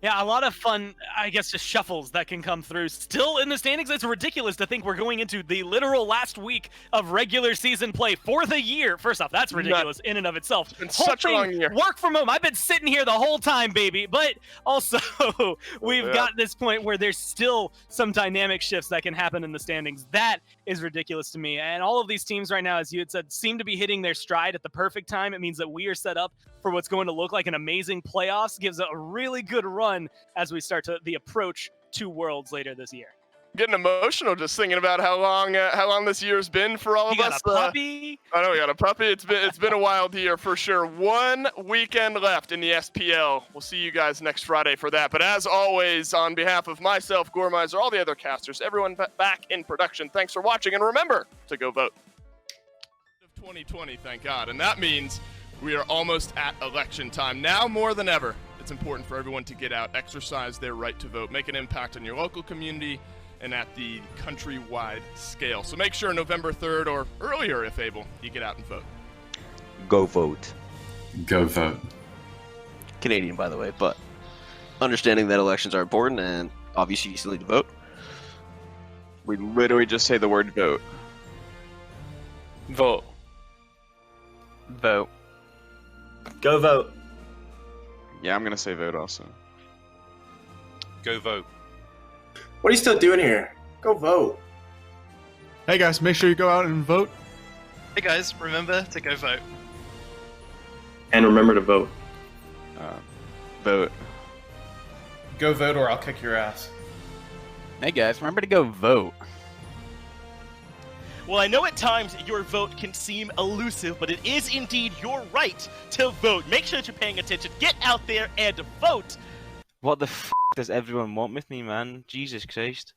Yeah, a lot of fun, I guess, just shuffles that can come through. Still in the standings, it's ridiculous to think we're going into the literal last week of regular season play for the year. First off, that's ridiculous in and of itself. It's been such a long year. Work from home. I've been sitting here the whole time, baby. But also, we've got this point where there's still some dynamic shifts that can happen in the standings. That is ridiculous to me. And all of these teams right now, as you had said, seem to be hitting their stride at the perfect time. It means that we are set up for what's going to look like an amazing playoffs. Gives a really good run as we start to the approach to Worlds later this year. Getting emotional just thinking about how long this year's been for all of us. You got a puppy? I know we got a puppy. It's been a wild year for sure. 1 weekend left in the SPL. We'll see you guys next Friday for that. But as always, on behalf of myself, Gormizer, all the other casters, everyone back in production, thanks for watching, and remember to go vote. 2020, thank God, and that means we are almost at election time. Now more than ever, it's important for everyone to get out, exercise their right to vote, make an impact on your local community and at the countrywide scale. So make sure November 3rd or earlier, if able, you get out and vote. Go vote. Go vote. Canadian, by the way, but understanding that elections are important and obviously you still need to vote. We literally just say the word vote. Vote. Vote. Go vote. Yeah, I'm gonna say vote also. Go vote. What are you still doing here? Go vote. Hey guys, make sure you go out and vote. Hey guys, remember to go vote. And remember to vote. Vote. Go vote or I'll kick your ass. Hey guys, remember to go vote. Well, I know at times your vote can seem elusive, but it is indeed your right to vote. Make sure that you're paying attention. Get out there and vote. What the f does everyone want with me, man? Jesus Christ.